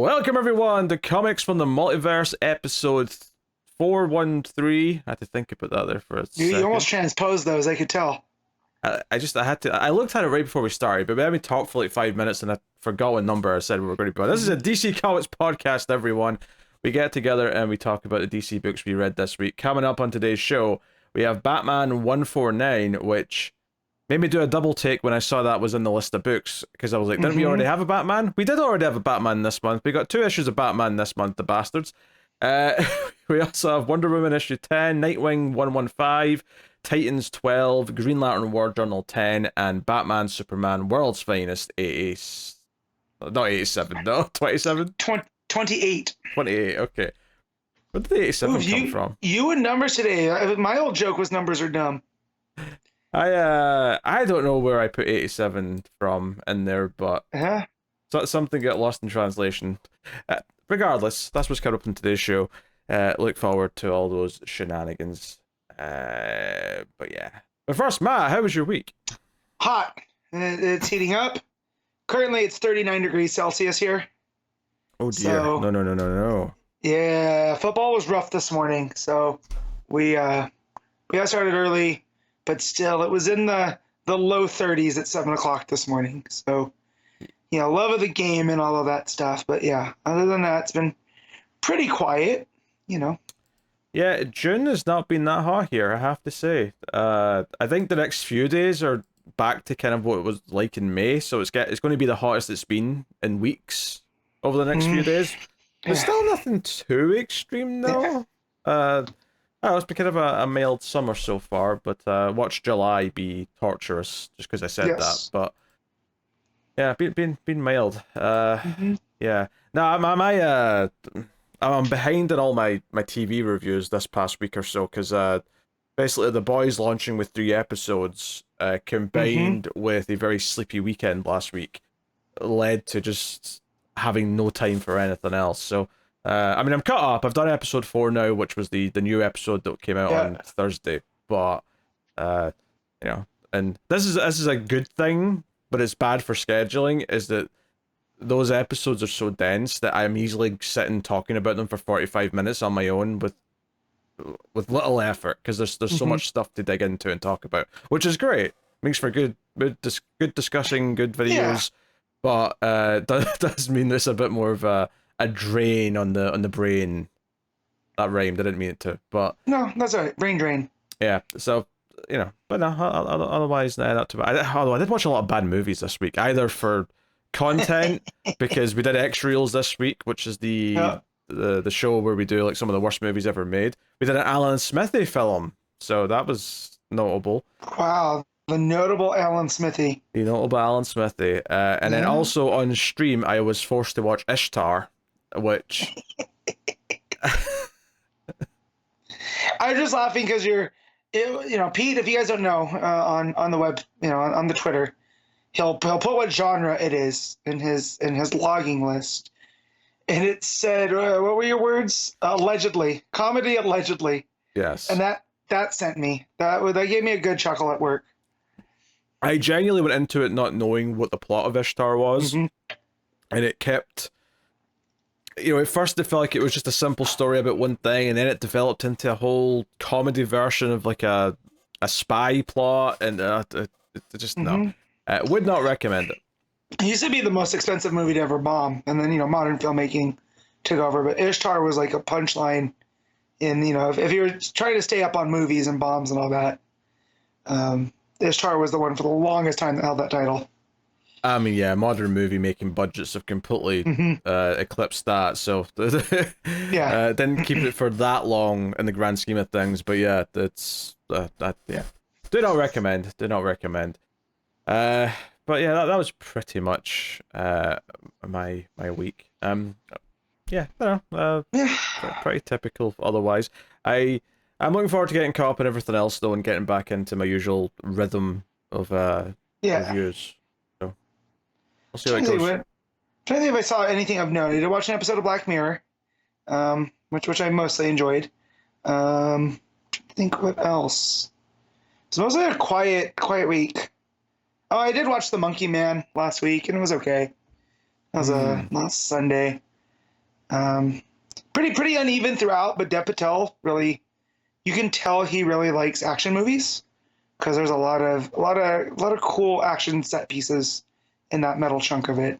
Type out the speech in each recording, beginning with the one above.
Welcome everyone to Comics from the Multiverse, episode 413. I had to think about that there for a second. You almost transposed those, I could tell. I looked at it right before we started, but we had me talk for like 5 minutes and I forgot what number I said we were going to be on. This is a DC Comics podcast, everyone. We get together and we talk about the DC books we read this week. Coming up on today's show, we have Batman 149, which made me do a double take when I saw that was in the list of books, because I was like, didn't we already have a Batman? We did already have a Batman this month. We got 2 issues of Batman this month, the bastards. We also have Wonder Woman issue 10, Nightwing 115, Titans 12, Green Lantern War Journal 10, and Batman Superman World's Finest 27, 28. 28, okay. Where did the 87 come from? You and numbers today. My old joke was numbers are dumb. I don't know where I put 87 from in there, but so something got lost in translation. Regardless, that's what's coming up in today's show. Look forward to all those shenanigans. But yeah. But first, Matt, how was your week? Hot. It's heating up. Currently, it's 39 degrees Celsius here. Oh dear! So, no. Yeah, football was rough this morning, so we got started early. But still, it was in the low 30s at 7 o'clock this morning. So, love of the game and all of that stuff. But yeah, other than that, it's been pretty quiet, Yeah, June has not been that hot here, I have to say. I think the next few days are back to kind of what it was like in May. So it's going to be the hottest it's been in weeks over the next few days. There's still nothing too extreme, though. It's been kind of a mild summer so far, but watch July be torturous just because I said that. But yeah, been mild. Yeah. No, I'm behind in all my TV reviews this past week or so, because basically The Boys launching with 3 episodes combined with a very sleepy weekend last week led to just having no time for anything else. So I'm caught up. I've done episode 4 now, which was the new episode that came out on Thursday. But and this is a good thing, but it's bad for scheduling, is that those episodes are so dense that I'm easily sitting talking about them for 45 minutes on my own with little effort, because there's so much stuff to dig into and talk about, which is great. Makes for good discussing, good videos, but does mean there's a bit more of a drain on the brain. That rhymed. I didn't mean it to, but no, that's all right. Brain drain. Yeah. So but no, otherwise, not too bad. Although I did watch a lot of bad movies this week, either for content because we did X Reels this week, which is the show where we do like some of the worst movies ever made. We did an Alan Smithy film, so that was notable. Wow, the notable Alan Smithy. The notable Alan Smithy, and then also on stream, I was forced to watch Ishtar, which I was just laughing because Pete. If you guys don't know, on the web, on the Twitter, he'll put what genre it is in his logging list, and it said, what were your words? Allegedly, comedy allegedly. Yes. And that sent me. That gave me a good chuckle at work. I genuinely went into it not knowing what the plot of Ishtar was, and it kept. At first it felt like it was just a simple story about one thing, and then it developed into a whole comedy version of like a spy plot, and it just no. Would not recommend it. It used to be the most expensive movie to ever bomb, and then modern filmmaking took over. But Ishtar was like a punchline in if you were trying to stay up on movies and bombs and all that, Ishtar was the one for the longest time that held that title. I mean, yeah, modern movie making budgets have completely eclipsed that, so didn't keep it for that long in the grand scheme of things. But yeah, it's do not recommend. But yeah, that was pretty much my week. Yeah, I don't know. Pretty typical otherwise. I'm looking forward to getting caught up and everything else though, and getting back into my usual rhythm of reviews. So we'll see how it goes. I'm trying to think if I saw anything of note. I did watch an episode of Black Mirror, which I mostly enjoyed. I think what else. It's mostly a quiet week. Oh, I did watch The Monkey Man last week, and it was okay. That was last Sunday. Um, pretty uneven throughout, but Dev Patel really, you can tell he really likes action movies because there's a lot of cool action set pieces in that metal chunk of it.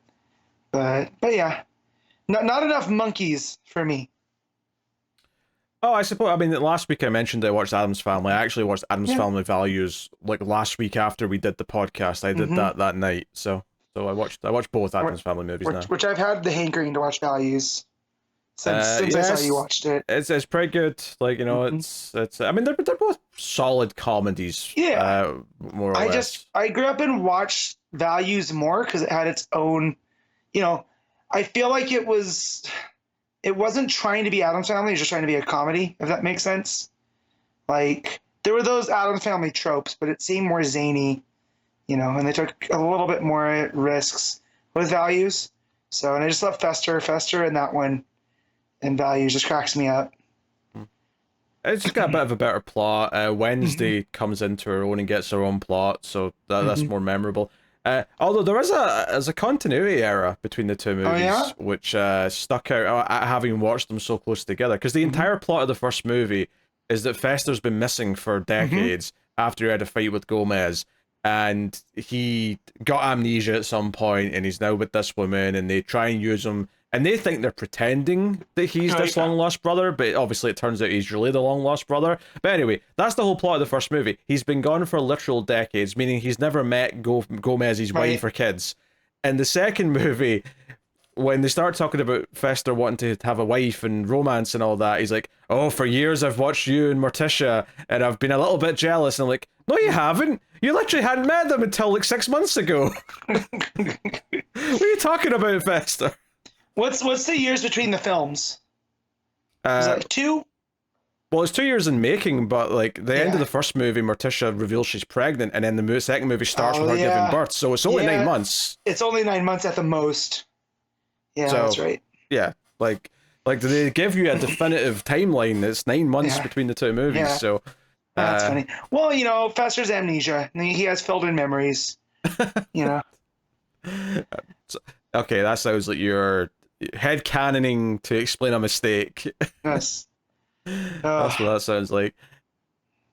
But yeah, not enough monkeys for me. Oh, I suppose. I mean, last week I mentioned I watched Adam's Family. I actually watched Adam's Yeah. Family Values like last week after we did the podcast. I did that night. So I watched both Adam's Family movies now. Which I've had the hankering to watch Values since I saw you watched it. It's pretty good. Like, you know, it's. I mean, they're both solid comedies. Yeah. More or less. I grew up and watched Values more because it had its own. I feel like it wasn't trying to be Addams Family. It was just trying to be a comedy, if that makes sense. Like there were those Addams Family tropes, but it seemed more zany, and they took a little bit more risks with Values. So, and I just love Fester, and that one. And Values just cracks me up. It's just got a bit of a better plot. Wednesday comes into her own and gets her own plot, so that's more memorable. Although there's a continuity error between the two movies, which stuck out having watched them so close together. Because the entire plot of the first movie is that Fester's been missing for decades after he had a fight with Gomez, and he got amnesia at some point, and he's now with this woman, and they try and use him. And they think they're pretending that he's this long-lost brother, but obviously it turns out he's really the long-lost brother. But anyway, that's the whole plot of the first movie. He's been gone for literal decades, meaning he's never met Gomez's wife or kids. In the second movie, when they start talking about Fester wanting to have a wife and romance and all that, he's like, oh, for years I've watched you and Morticia, and I've been a little bit jealous. And I'm like, no, you haven't. You literally hadn't met them until like 6 months ago. What are you talking about, Fester? What's the years between the films? Is that 2? Well, it's 2 years in making, but like the end of the first movie, Morticia reveals she's pregnant, and then the second movie starts with her giving birth. So it's only 9 months. It's only 9 months at the most. Yeah, so, that's right. Yeah, like they give you a definitive timeline. It's 9 months between the two movies. Yeah. So that's funny. Well, Fester's amnesia. He has filled in memories. Okay, that sounds like you're headcanoning to explain a mistake. Yes. That's what that sounds like.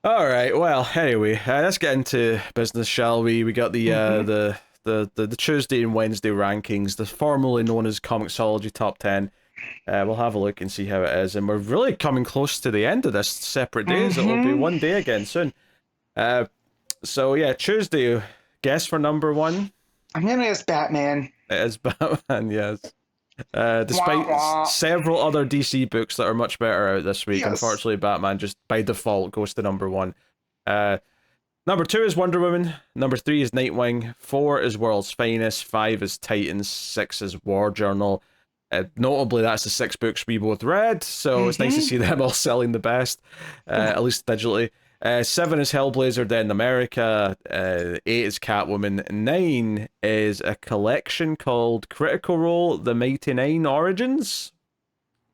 All right. Well, anyway, let's get into business, shall we? We got the Tuesday and Wednesday rankings, the formerly known as ComiXology Top 10. We'll have a look and see how it is, and we're really coming close to the end of this. Separate days. It'll be one day again soon. So yeah, Tuesday. Guess for number 1. I'm gonna guess Batman. It is Batman, yes. Despite several other DC books that are much better out this week, unfortunately, Batman just by default goes to number 1. Number 2 is Wonder Woman. Number 3 is Nightwing. 4 is World's Finest. 5 is Titans. 6 is War Journal. Notably, that's the 6 books we both read, so it's nice to see them all selling the best, at least digitally. 7 is Hellblazer, Dead in America. 8 is Catwoman. 9 is a collection called Critical Role: The Mighty Nine Origins.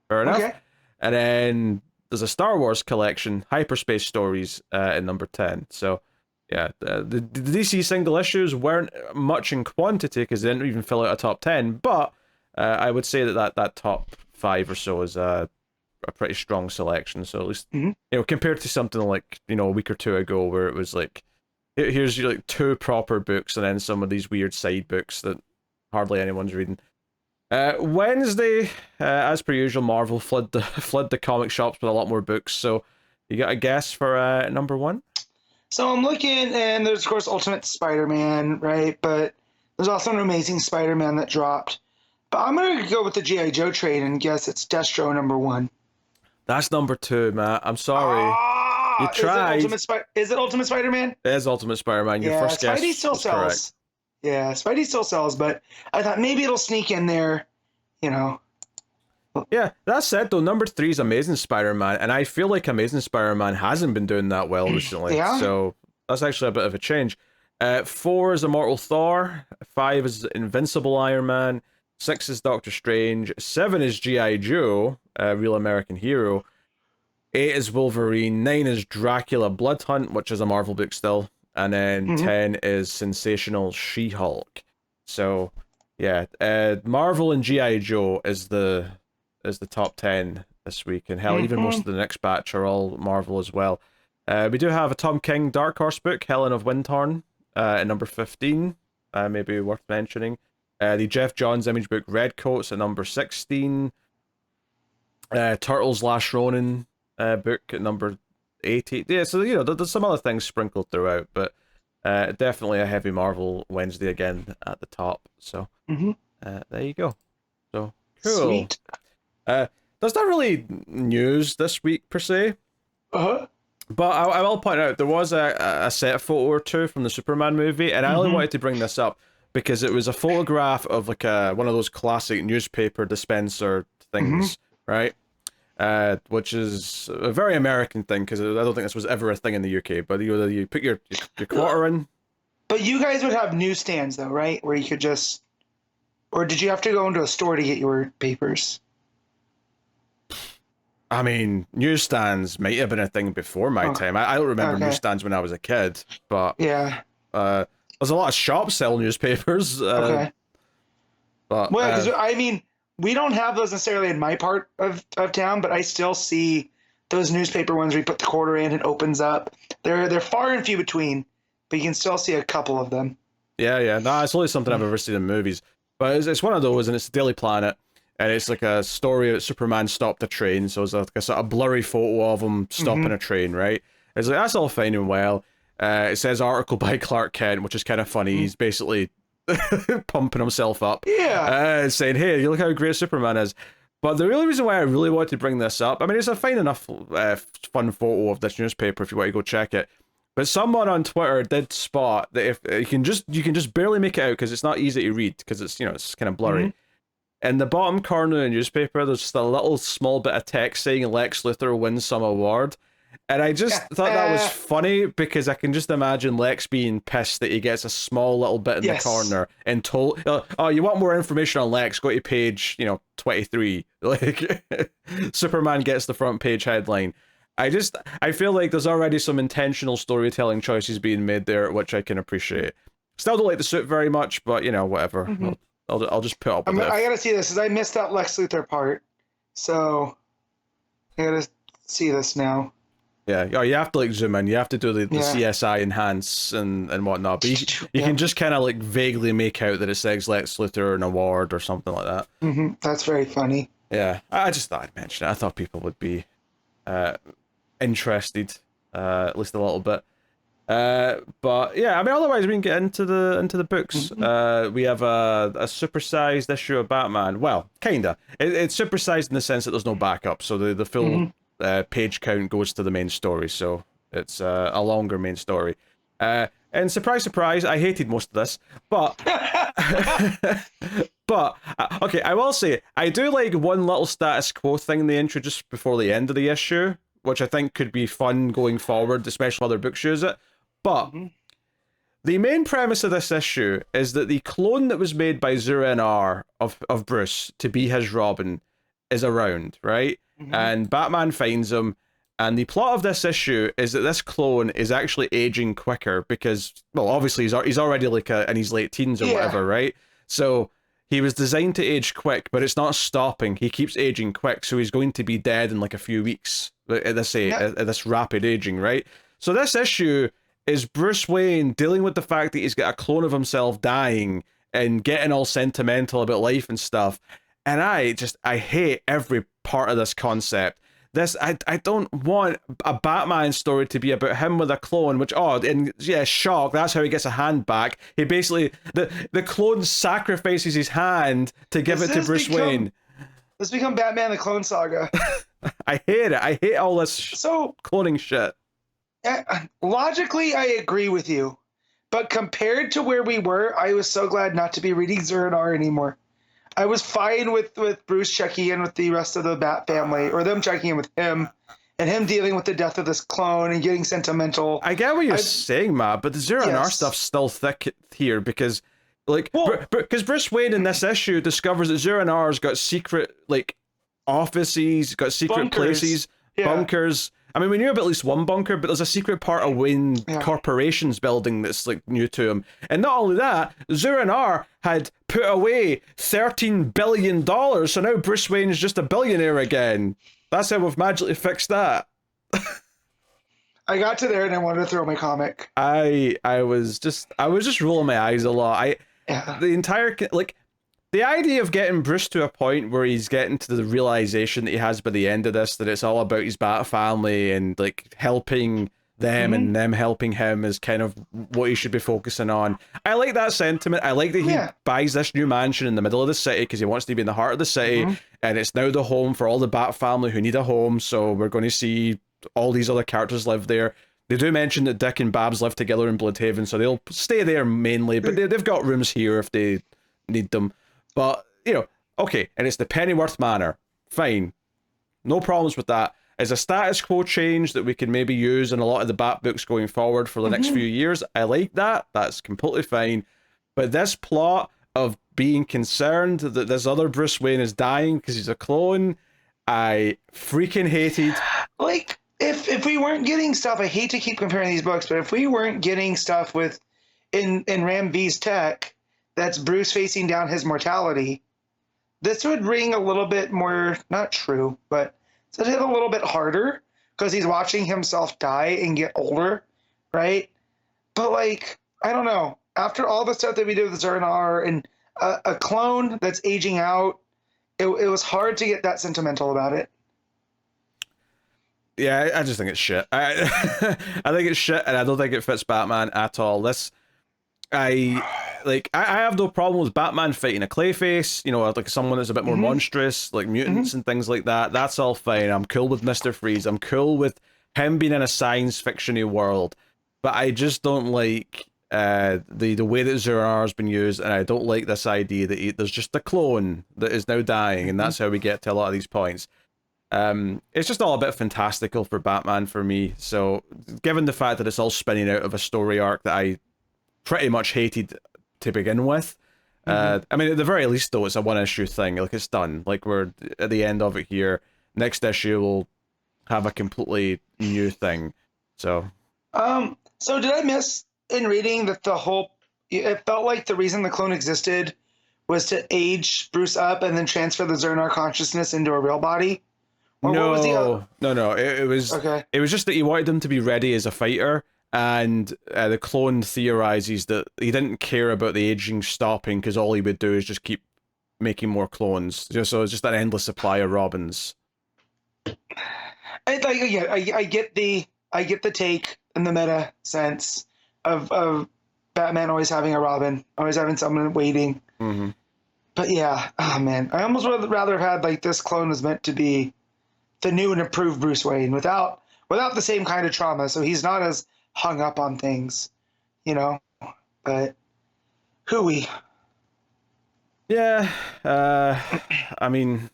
Fair enough. Okay. And then there's a Star Wars collection, Hyperspace Stories, in number 10. So, yeah, the DC single issues weren't much in quantity because they didn't even fill out a top 10, but I would say that top 5 or so is a pretty strong selection. So at least compared to something like a week or two ago where it was like here's like 2 proper books and then some of these weird side books that hardly anyone's reading. Wednesday, as per usual, Marvel flood the comic shops with a lot more books. So you got a guess for number 1? So I'm looking, and there's of course Ultimate Spider-Man, right? But there's also an Amazing Spider-Man that dropped. But I'm gonna go with the G.I. Joe trade and guess it's Destro number 1. That's number 2, Matt. I'm sorry. You tried. Is it Ultimate Spider-Man? It is Ultimate Spider-Man. Your first guess Spidey still sells. Correct. Yeah, Spidey still sells, but I thought maybe it'll sneak in there, Yeah, that said, though, number 3 is Amazing Spider-Man, and I feel like Amazing Spider-Man hasn't been doing that well recently. So that's actually a bit of a change. 4 is Immortal Thor. 5 is Invincible Iron Man. 6 is Doctor Strange. 7 is G.I. Joe, Real American Hero. 8 is Wolverine. 9 is Dracula Blood Hunt, which is a Marvel book still. And then 10 is Sensational She-Hulk. So, yeah, Marvel and G.I. Joe is the is the top 10 this week, and hell, even most of the next batch are all Marvel as well. We do have a Tom King Dark Horse book, Helen of Windhorn, at number 15, maybe worth mentioning. The Jeff Johns Image book Redcoats at number 16. Turtles Last Ronin book at number 80. Yeah, so there's some other things sprinkled throughout, but definitely a heavy Marvel Wednesday again at the top. So there you go. So cool. Sweet. There's not really news this week per se. But I will point out there was a set photo or two from the Superman movie, and I only wanted to bring this up because it was a photograph of like one of those classic newspaper dispenser things, right? Which is a very American thing because I don't think this was ever a thing in the UK. But you put your quarter in. But you guys would have newsstands though, right? Where you could just, or did you have to go into a store to get your papers? I mean, newsstands might have been a thing before my time. I don't remember newsstands when I was a kid, but yeah, there's a lot of shops selling newspapers. But well, because I mean, we don't have those necessarily in my part of town, but I still see those newspaper ones where you put the quarter in and it opens up. They're far and few between, but you can still see a couple of them. Yeah. No, it's only something I've ever seen in movies, but it's one of those, and it's the Daily Planet. And it's like a story that Superman stopped a train, so it's like a sort of blurry photo of him stopping a train, right? It's like, that's all fine and well. It says article by Clark Kent, which is kind of funny. He's basically pumping himself up. Yeah. Saying, hey, you look how great Superman is. But the real reason why I really wanted to bring this up, I mean, it's a fine enough fun photo of this newspaper if you want to go check it. But someone on Twitter did spot that if you can just barely make it out because it's not easy to read because it's it's kind of blurry. In the bottom corner of the newspaper, there's just a little small bit of text saying Lex Luthor wins some award. And I just thought that was funny because I can just imagine Lex being pissed that he gets a small little bit in the corner and told, oh, you want more information on Lex, go to page, 23. Like, Superman gets the front page headline. I feel like there's already some intentional storytelling choices being made there, which I can appreciate. Still don't like the suit very much, but, whatever. I'll just put up with it. I gotta see this because I missed that Lex Luthor part, so I gotta see this now. Yeah, you have to zoom in. You have to do the CSI enhance and whatnot. But you can just kind of vaguely make out that it says Lex Luthor an award or something like that. That's very funny. Yeah, I just thought I'd mention it. I thought people would be interested, at least a little bit. But yeah, I mean, otherwise we can get into the books. We have a supersized issue of Batman. Well, kinda. It's supersized in the sense that there's no backup, so the full page count goes to the main story. So it's a longer main story. And surprise, surprise, I hated most of this, but okay, I will say I do like one little status quo thing they introduced before the end of the issue, which I think could be fun going forward, especially if other books use it. But the main premise of this issue is that the clone that was made by Zur-En-Arrh of Bruce to be his Robin is around, right? And Batman finds him, and the plot of this issue is that this clone is actually aging quicker because, well, obviously he's already in his late teens or whatever, right? So he was designed to age quick, but it's not stopping. He keeps aging quick, so he's going to be dead in a few weeks at this rapid aging, right? So this issue is Bruce Wayne dealing with the fact that he's got a clone of himself dying and getting all sentimental about life and stuff. And I hate every part of this concept. I don't want a Batman story to be about him with a clone, shock, that's how he gets a hand back. He basically, the clone sacrifices his hand to give it to Bruce Wayne. This become Batman the Clone Saga. I hate it. I hate all this cloning shit. Logically, I agree with you. But compared to where we were, I was so glad not to be reading Zur-En-Arrh anymore. I was fine with Bruce checking in with the rest of the Bat family, or them checking in with him, and him dealing with the death of this clone and getting sentimental. I get what you're saying, Matt, but the Zur-En-Arrh stuff's still thick here because, because Bruce Wayne in this issue discovers that Zur-En-Arrh's got secret, offices, got secret places, bunkers, I mean, we knew about at least one bunker, but there's a secret part of Wayne Corporation's building that's like new to him. And not only that, Zur-En-Arrh had put away $13 billion, so now Bruce Wayne's just a billionaire again. That's how we've magically fixed that. I got to there and I wanted to throw my comic. I was just rolling my eyes a lot. The entire, like, the idea of getting Bruce to a point where he's getting to the realization that he has by the end of this, that it's all about his Bat family and like helping them and them helping him is kind of what he should be focusing on. I like that sentiment. I like that he buys this new mansion in the middle of the city because he wants to be in the heart of the city, and it's now the home for all the Bat family who need a home. So we're going to see all these other characters live there. They do mention that Dick and Babs live together in Bloodhaven, so they'll stay there mainly, but they've got rooms here if they need them. But, you know, okay, and it's the Pennyworth Manor. Fine. No problems with that. As a status quo change that we can maybe use in a lot of the Bat books going forward for the next few years, I like that. That's completely fine. But this plot of being concerned that this other Bruce Wayne is dying because he's a clone, I freaking hated. Like, if we weren't getting stuff, I hate to keep comparing these books, but if we weren't getting stuff with in Ram V's tech, that's Bruce facing down his mortality, this would ring a little bit more, not true, but it's hit a little bit harder because he's watching himself die and get older, right? But, like, I don't know. After all the stuff that we did with Zur-En-Arrh and a clone that's aging out, it was hard to get that sentimental about it. Yeah, I just think it's shit. I think it's shit, and I don't think it fits Batman at all. I have no problem with Batman fighting a Clayface, you know, like someone that's a bit more monstrous, like mutants and things like that. That's all fine. I'm cool with Mr. Freeze. I'm cool with him being in a science fiction-y world. But I just don't like the way that Zur-En-Arrh has been used, and I don't like this idea that there's just a clone that is now dying, and that's how we get to a lot of these points. It's just all a bit fantastical for Batman for me. So, given the fact that it's all spinning out of a story arc that I pretty much hated to begin with. I mean, at the very least, though, it's a one-issue thing. Like, it's done. Like, we're at the end of it here. Next issue will have a completely new thing. So did I miss in reading that it felt like the reason the clone existed was to age Bruce up and then transfer the Zur-En-Arrh consciousness into a real body? Or no. It was okay. It was just that he wanted him to be ready as a fighter. And the clone theorizes that he didn't care about the aging stopping because all he would do is just keep making more clones. So it's just an endless supply of Robins. I get the take in the meta sense of Batman always having a Robin, always having someone waiting. But yeah, oh man, I almost would rather have had like this clone was meant to be the new and improved Bruce Wayne without the same kind of trauma, so he's not as hung up on things, you know, but hooey. Yeah, I mean,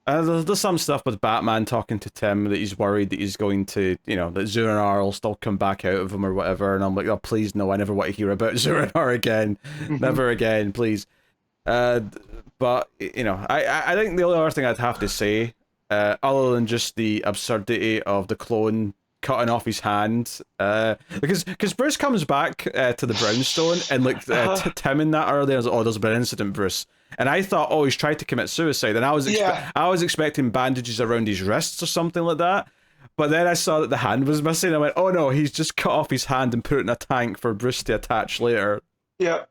there's some stuff with Batman talking to Tim that he's worried that he's going to, you know, that Zur-En-Arrh will still come back out of him or whatever, and I'm like, oh, please, no, I never want to hear about Zur-En-Arrh again. Never again, please. But, you know, I think the only other thing I'd have to say, other than just the absurdity of the clone cutting off his hand, because Bruce comes back to the brownstone and like Tim in that earlier was like, oh, there's been an incident, Bruce, and I thought, oh, he's tried to commit suicide, and I was expecting bandages around his wrists or something like that, but then I saw that the hand was missing. I went, oh no, he's just cut off his hand and put it in a tank for Bruce to attach later. God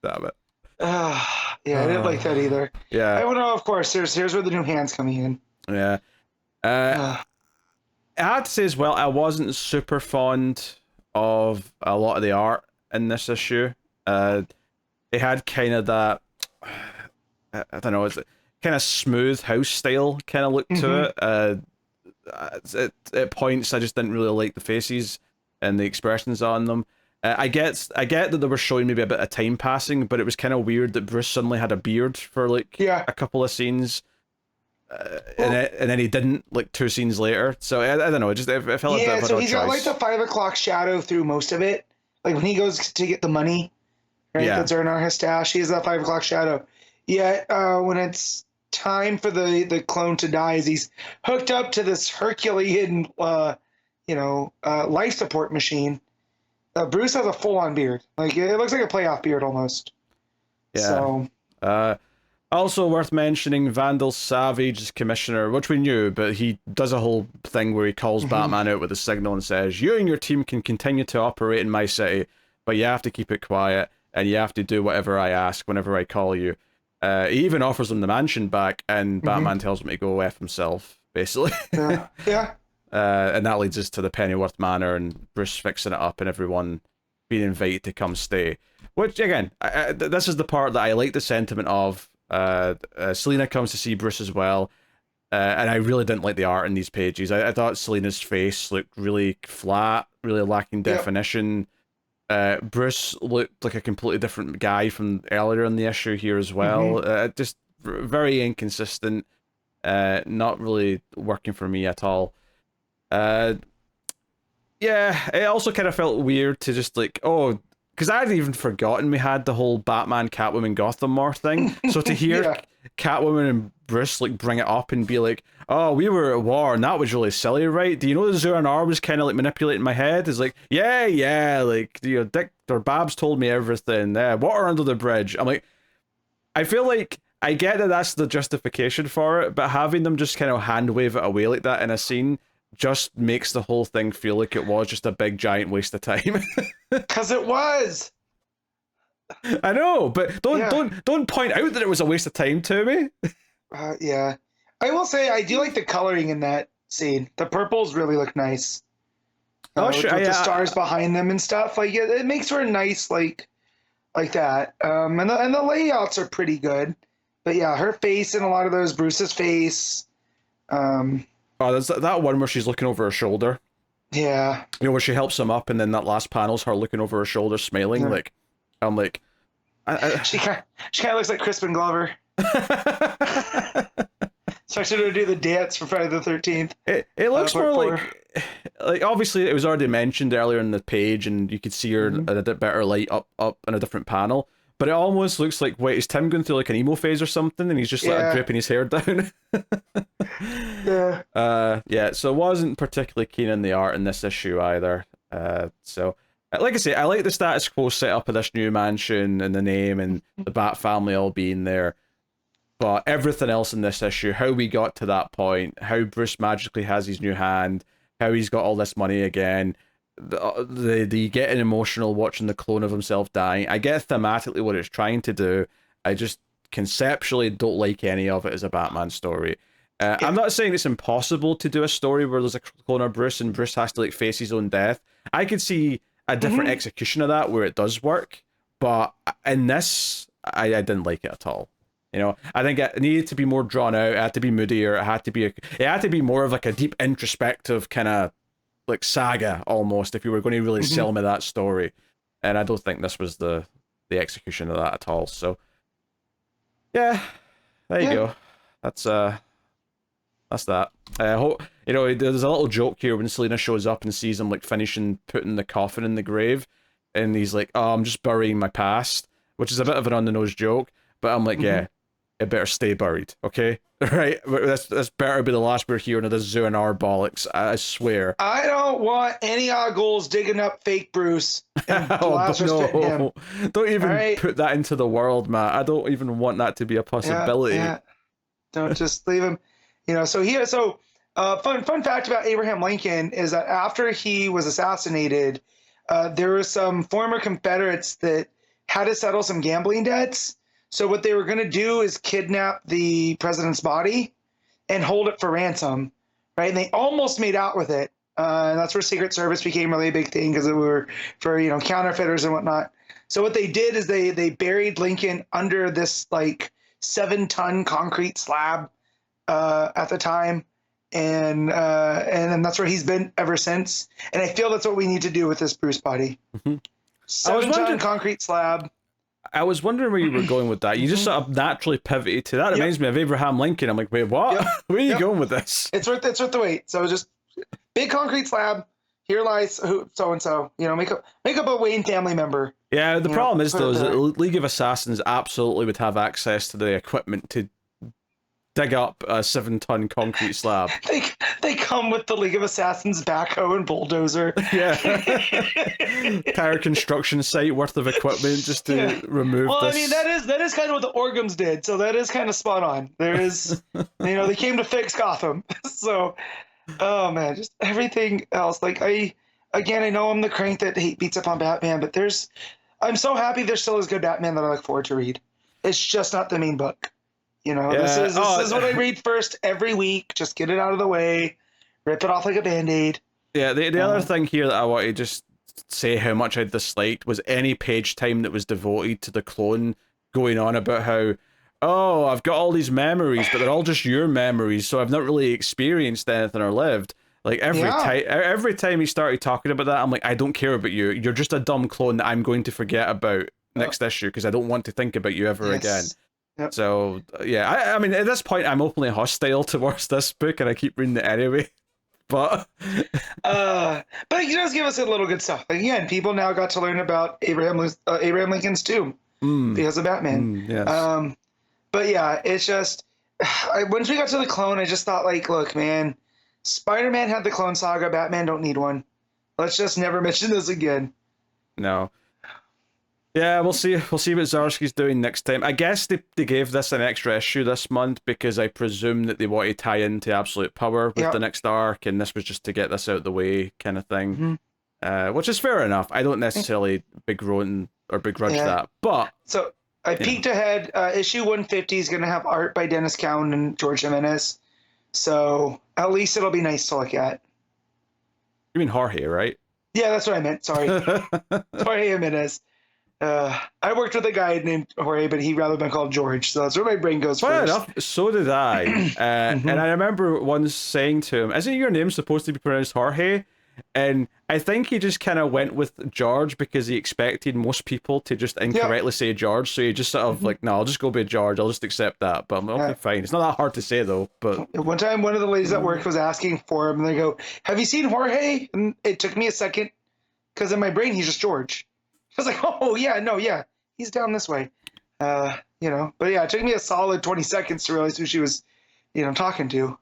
damn it. I didn't like that either. I want to know, of course, here's where the new hand's coming in. I had to say as well, I wasn't super fond of a lot of the art in this issue. It had kind of that, I don't know, it's kind of smooth house style kind of look to it. At points, I just didn't really like the faces and the expressions on them. I get that they were showing maybe a bit of time passing, but it was kind of weird that Bruce suddenly had a beard for like a couple of scenes. And then he didn't like 2 scenes later, so I don't know. It felt a bit of a so he's choice. got like the 5 o'clock shadow through most of it. Like when he goes to get the money, right? That's Zur-En-Arrh his stash. He has that 5 o'clock shadow. When it's time for the clone to die as he's hooked up to this Herculean, life support machine. Bruce has a full-on beard. Like, it looks like a playoff beard almost. Yeah. So, Also worth mentioning, Vandal Savage is commissioner, which we knew, but he does a whole thing where he calls Batman out with a signal and says, "You and your team can continue to operate in my city, but you have to keep it quiet, and you have to do whatever I ask whenever I call you." He even offers him the mansion back, and Batman tells him to go F himself, basically. yeah. And that leads us to the Pennyworth Manor and Bruce fixing it up and everyone being invited to come stay. Which, again, this is the part that I like the sentiment of. Selina comes to see Bruce as well, and I really didn't like the art in these pages. I thought Selina's face looked really flat, really lacking definition. Bruce looked like a completely different guy from earlier in the issue here as well. Just very inconsistent, not really working for me at all. Yeah, it also kind of felt weird to just like, because I hadn't even forgotten we had the whole Batman, Catwoman, Gotham War thing. So to hear Catwoman and Bruce like bring it up and be like, "Oh, we were at war and that was really silly, right? Do you know the Zur-En-Arrh was kind of like manipulating my head?" It's like, yeah, like, Dick or Babs told me everything. Water under the bridge. I'm like, I feel like I get that that's the justification for it, but having them just kind of hand wave it away like that in a scene just makes the whole thing feel like it was just a big giant waste of time. Because it was. I know, but don't point out that it was a waste of time to me. Yeah, I will say I do like the coloring in that scene. The purples really look nice. With the stars behind them and stuff. Like it makes for a nice like that. And the layouts are pretty good. But yeah, her face and a lot of those, Bruce's face. There's that one where she's looking over her shoulder. Yeah. Where she helps him up, and then that last panel's her looking over her shoulder, smiling. Yeah. Like, I'm like, she kind of looks like Crispin Glover. Expected her to do the dance for Friday the 13th. It looks more like obviously it was already mentioned earlier in the page, and you could see her in a bit better light up in a different panel. But it almost looks like, wait, is Tim going through like an emo phase or something, and he's just like dripping his hair down? So wasn't particularly keen on the art in this issue either. So like I say, I like the status quo setup of this new mansion and the name and the Bat family all being there. But everything else in this issue, how we got to that point, how Bruce magically has his new hand, how he's got all this money again, the getting emotional watching the clone of himself dying. I get thematically what it's trying to do. I just conceptually don't like any of it as a Batman story. I'm not saying it's impossible to do a story where there's a clone of Bruce and Bruce has to like face his own death. I could see a different execution of that where it does work, but in this, I didn't like it at all. I think it needed to be more drawn out. It had to be moodier. It had to be more of like a deep introspective kind of like saga almost, if you were going to really sell me that story. And I don't think this was the execution of that at all. So yeah, there you go. That's that. There's a little joke here when Selina shows up and sees him like finishing putting the coffin in the grave, and he's like, "Oh, I'm just burying my past," which is a bit of an on the nose joke, but I'm like, yeah, it better stay buried, okay? Right? That's better be the last we're hearing of this Zur-En-Arrh bollocks. I swear. I don't want any ogles digging up fake Bruce and no. Don't even put that into the world, Matt. I don't even want that to be a possibility. Yeah. Don't just leave him. Fun fact about Abraham Lincoln is that after he was assassinated, there were some former Confederates that had to settle some gambling debts. So what they were going to do is kidnap the president's body and hold it for ransom, right? And they almost made out with it. And that's where Secret Service became really a big thing because it were for, counterfeiters and whatnot. So what they did is they buried Lincoln under this like 7-ton concrete slab at the time. And then that's where he's been ever since. And I feel that's what we need to do with this Bruce body. 7-ton concrete slab. I was wondering where you were going with that. You just sort of naturally pivoted to that. It reminds me of Abraham Lincoln. I'm like, wait, what? Yep. Where are you going with this? It's worth the wait. So just big concrete slab. Here lies so and so. Make up a Wayne family member. Yeah, the problem is though is that League of Assassins absolutely would have access to the equipment to dig up a 7-ton concrete slab. They come with the League of Assassins backhoe and bulldozer. Yeah. Entire construction site worth of equipment just to remove well, this. I mean, that is kind of what the Orgums did, so that is kind of spot on. There is, they came to fix Gotham. So, oh man, just everything else. Like I know I'm the crank that beats up on Batman, but I'm so happy there still is good Batman that I look forward to read. It's just not the main book. This is what I read first every week. Just get it out of the way, rip it off like a Band-Aid. Yeah, the other thing here that I want to just say how much I disliked was any page time that was devoted to the clone going on about how, oh, I've got all these memories, but they're all just your memories, so I've not really experienced anything or lived. Like every time he started talking about that, I'm like, I don't care about you. You're just a dumb clone that I'm going to forget about next issue because I don't want to think about you ever again. Yep. So yeah, I mean at this point I'm openly hostile towards this book and I keep reading it anyway. But it does give us a little good stuff. Like, again, people now got to learn about Abraham Lincoln's tomb because of Batman. Yes. But yeah, it's just once we got to the clone, I just thought, like, look, man, Spider-Man had the clone saga. Batman don't need one. Let's just never mention this again. No. Yeah, we'll see. We'll see what Zdarsky's doing next time. I guess they gave this an extra issue this month because I presume that they want to tie into Absolute Power with the next arc, and this was just to get this out of the way, kind of thing. Which is fair enough. I don't necessarily begrudge that, but so I peeked ahead. Issue 150 is going to have art by Dennis Cowan and George Jimenez, so at least it'll be nice to look at. You mean Jorge, right? Yeah, that's what I meant. Sorry, Jorge Jimenez. I worked with a guy named Jorge, but he'd rather been called George, so that's where my brain goes Fair first. enough. So did I. And I remember once saying to him, isn't your name supposed to be pronounced Jorge? And I think he just kind of went with George because he expected most people to just incorrectly say George, so he just sort of like, no, I'll just go by George, I'll just accept that. But I'm like, okay, fine. It's not that hard to say, though. But one time, one of the ladies at work was asking for him, and they go, have you seen Jorge? And it took me a second, because in my brain, he's just George. I was like, oh, yeah, he's down this way. But yeah, it took me a solid 20 seconds to realize who she was, talking to.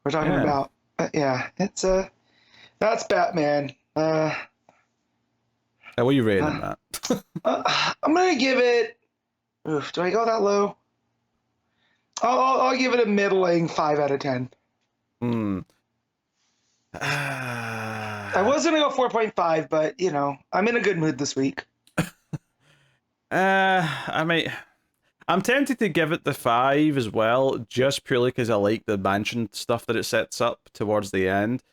We're talking about. It's that's Batman. what are you rating that? I'm gonna give it. Oof, do I go that low? I'll give it a middling 5 out of 10. I was gonna go 4.5, but I'm in a good mood this week. I'm tempted to give it the 5 as well, just purely because I like the mansion stuff that it sets up towards the end.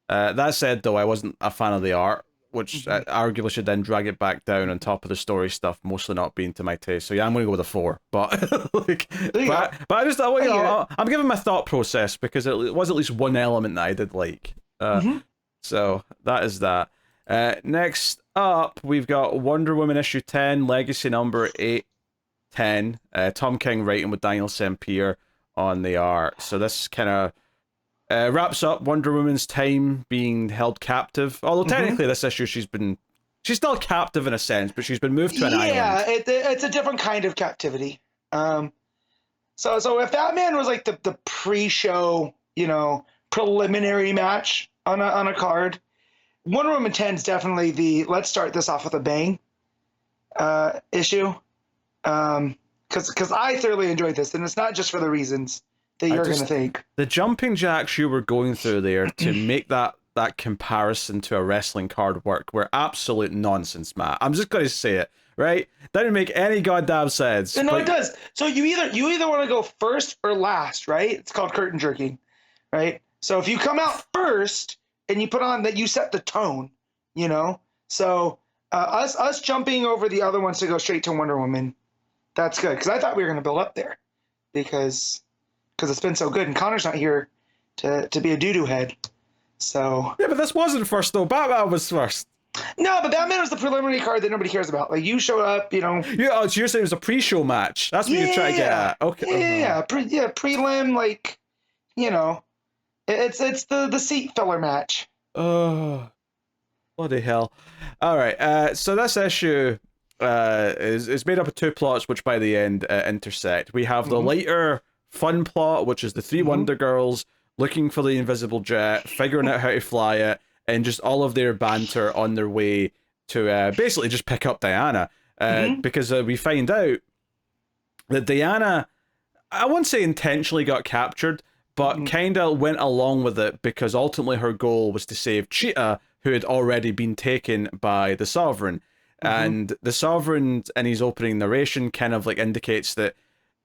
That said, though, I wasn't a fan of the art, which arguably should then drag it back down on top of the story stuff, mostly not being to my taste. So yeah, I'm going to go with a 4. But but I just I'm giving my thought process because it was at least one element that I did like. So that is that. Next up, we've got Wonder Woman issue 10, Legacy number 810. Tom King writing with Daniel Sampere on the art. So this kind of wraps up Wonder Woman's time being held captive. Although technically this issue she's still captive in a sense, but she's been moved to an island. Yeah, it's a different kind of captivity. So if Batman was like the pre-show, preliminary match on a card, Wonder Woman 10 is definitely the let's start this off with a bang issue. Because I thoroughly enjoyed this, and it's not just for the reasons that you're going to think. The jumping jacks you were going through there to make that comparison to a wrestling card work were absolute nonsense, Matt. I'm just going to say it, right? That didn't make any goddamn sense. No, it does. So you either want to go first or last, right? It's called curtain jerking, right? So if you come out first and you put on that, you set the tone, So us jumping over the other ones to go straight to Wonder Woman, that's good. Because I thought we were going to build up there because it's been so good. And Connor's not here to be a doo-doo head. So yeah, but this wasn't first, though. Batman was first. No, but Batman was the preliminary card that nobody cares about. Like, you showed up, Yeah, so you're saying it was a pre-show match. That's what you're trying to get at. Okay. Yeah, prelim, like, it's the seat filler match. Oh, bloody hell. All right, so this issue is made up of 2 plots, which by the end intersect. We have the lighter fun plot, which is the 3 Wonder Girls looking for the invisible jet, figuring out how to fly it, and just all of their banter on their way to basically just pick up Diana. Because we find out that Diana, I won't say intentionally got captured, but kind of went along with it because ultimately her goal was to save Cheetah, who had already been taken by the Sovereign. And the Sovereign, in his opening narration, kind of like indicates that,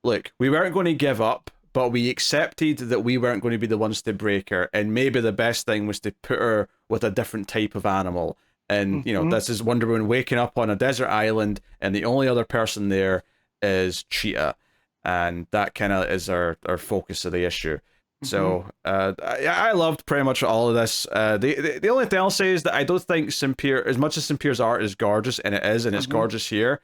look, we weren't going to give up, but we accepted that we weren't going to be the ones to break her, and maybe the best thing was to put her with a different type of animal. And, you know, this is Wonder Woman waking up on a desert island, and the only other person there is Cheetah. And that kind of is our focus of the issue. So I loved pretty much all of this. The only thing I'll say is that I don't think Sampere, as much as Sampere's art is gorgeous, and it is, and it's gorgeous here,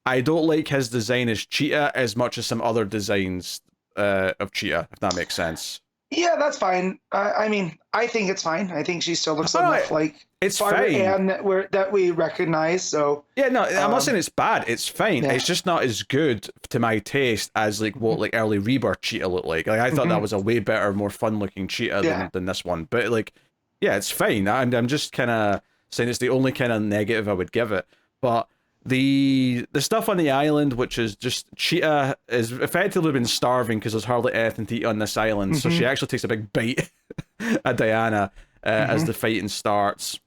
I don't like his design as Cheetah as much as some other designs of Cheetah, if that makes sense. Yeah, that's fine. I mean, I think it's fine. I think she still looks enough like it's fine, and that we recognize. So yeah, no, I'm not saying it's bad. It's fine. Yeah. It's just not as good to my taste as like what like early Rebirth Cheetah looked like. Like I thought that was a way better, more fun looking Cheetah than this one. But like, yeah, it's fine. I'm just kind of saying it's the only kind of negative I would give it. But the stuff on the island, which is just Cheetah is effectively been starving because there's hardly anything to eat on this island, so she actually takes a big bite at Diana as the fighting starts.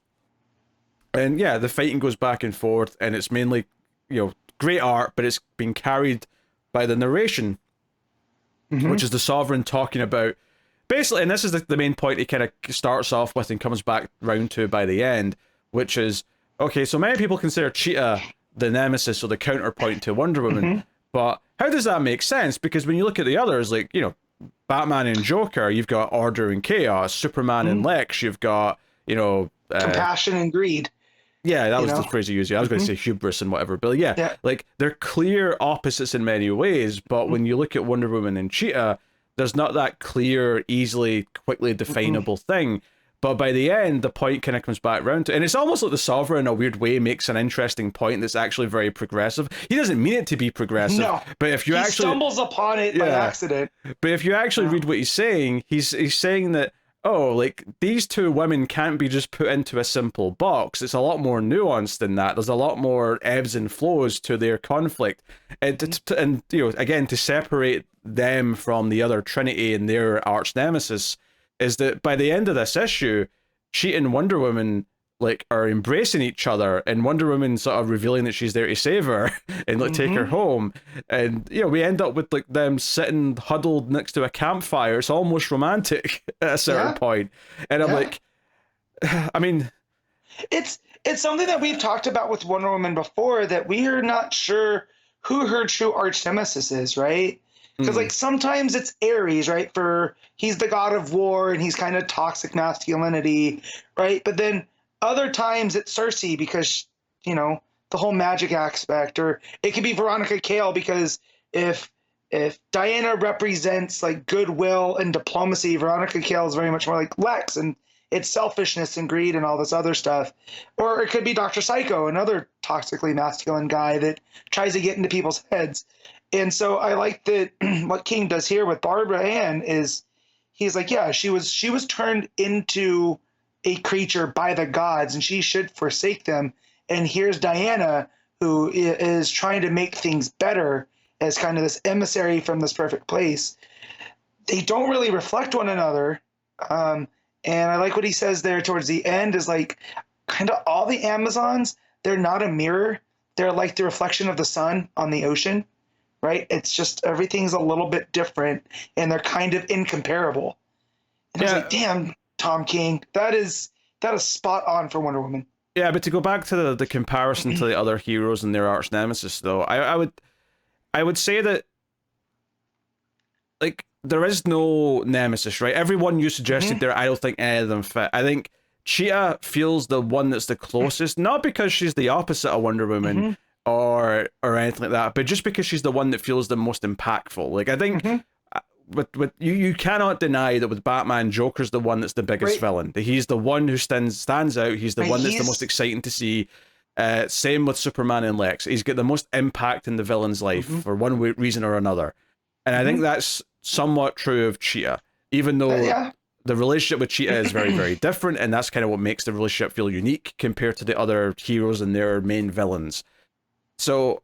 And yeah, the fighting goes back and forth, and it's mainly, you know, great art, but it's being carried by the narration, which is the Sovereign talking about basically, and this is the main point he kind of starts off with and comes back round to by the end, which is, okay, so many people consider Cheetah the nemesis or the counterpoint to Wonder Woman, but how does that make sense? Because when you look at the others, like, you know, Batman and Joker, you've got order and chaos. Superman and Lex, you've got, you know, compassion and greed. Yeah, that was the phrase you used. I was going to say hubris and whatever, but yeah, like they're clear opposites in many ways. But when you look at Wonder Woman and Cheetah, there's not that clear, easily, quickly definable thing. But by the end, the point kind of comes back round to, and it's almost like the Sovereign, in a weird way, makes an interesting point that's actually very progressive. He doesn't mean it to be progressive, but if you he actually stumbles upon it by accident. But if you actually read what he's saying saying that, oh, like these two women can't be just put into a simple box. It's a lot more nuanced than that. There's a lot more ebbs and flows to their conflict, and you know, again, to separate them from the other Trinity and their arch nemesis, is that by the end of this issue, Cheetah and Wonder Woman like are embracing each other, and Wonder Woman sort of revealing that she's there to save her and like take her home, and you know, we end up with like them sitting huddled next to a campfire. It's almost romantic at a certain point, and I'm like, I mean, it's something that we've talked about with Wonder Woman before, that we are not sure who her true arch nemesis is, right? Because like sometimes it's Ares, right? For he's the god of war and he's kind of toxic masculinity, right? But then other times it's Cersei because, you know, the whole magic aspect, or it could be Veronica Cale because if Diana represents like goodwill and diplomacy, Veronica Cale is very much more like Lex, and it's selfishness and greed and all this other stuff. Or it could be Dr. Psycho, another toxically masculine guy that tries to get into people's heads. And so I like that what King does here with Barbara Ann is he's like, yeah, she was turned into a creature by the gods and she should forsake them. And here's Diana, who is trying to make things better as kind of this emissary from this perfect place. They don't really reflect one another. And I like what he says there towards the end is like kind of all the Amazons, they're not a mirror. They're like the reflection of the sun on the ocean. Right? It's just everything's a little bit different and they're kind of incomparable. And I was like, damn, Tom King, that is spot on for Wonder Woman. Yeah, but to go back to the comparison to the other heroes and their arch nemesis, though, I would say that like there is no nemesis, right? Everyone you suggested there, I don't think any of them fit. I think Cheetah feels the one that's the closest, not because she's the opposite of Wonder Woman, or anything like that, but just because she's the one that feels the most impactful. Like I think with you cannot deny that with Batman, Joker's the one that's the biggest villain. He's the one who stands out. He's the one that's the most exciting to see. Same with Superman and Lex. He's got the most impact in the villain's life for one reason or another. And I think that's somewhat true of Cheetah, even though Yeah. the relationship with Cheetah is very, very different, and that's kind of what makes the relationship feel unique compared to the other heroes and their main villains. So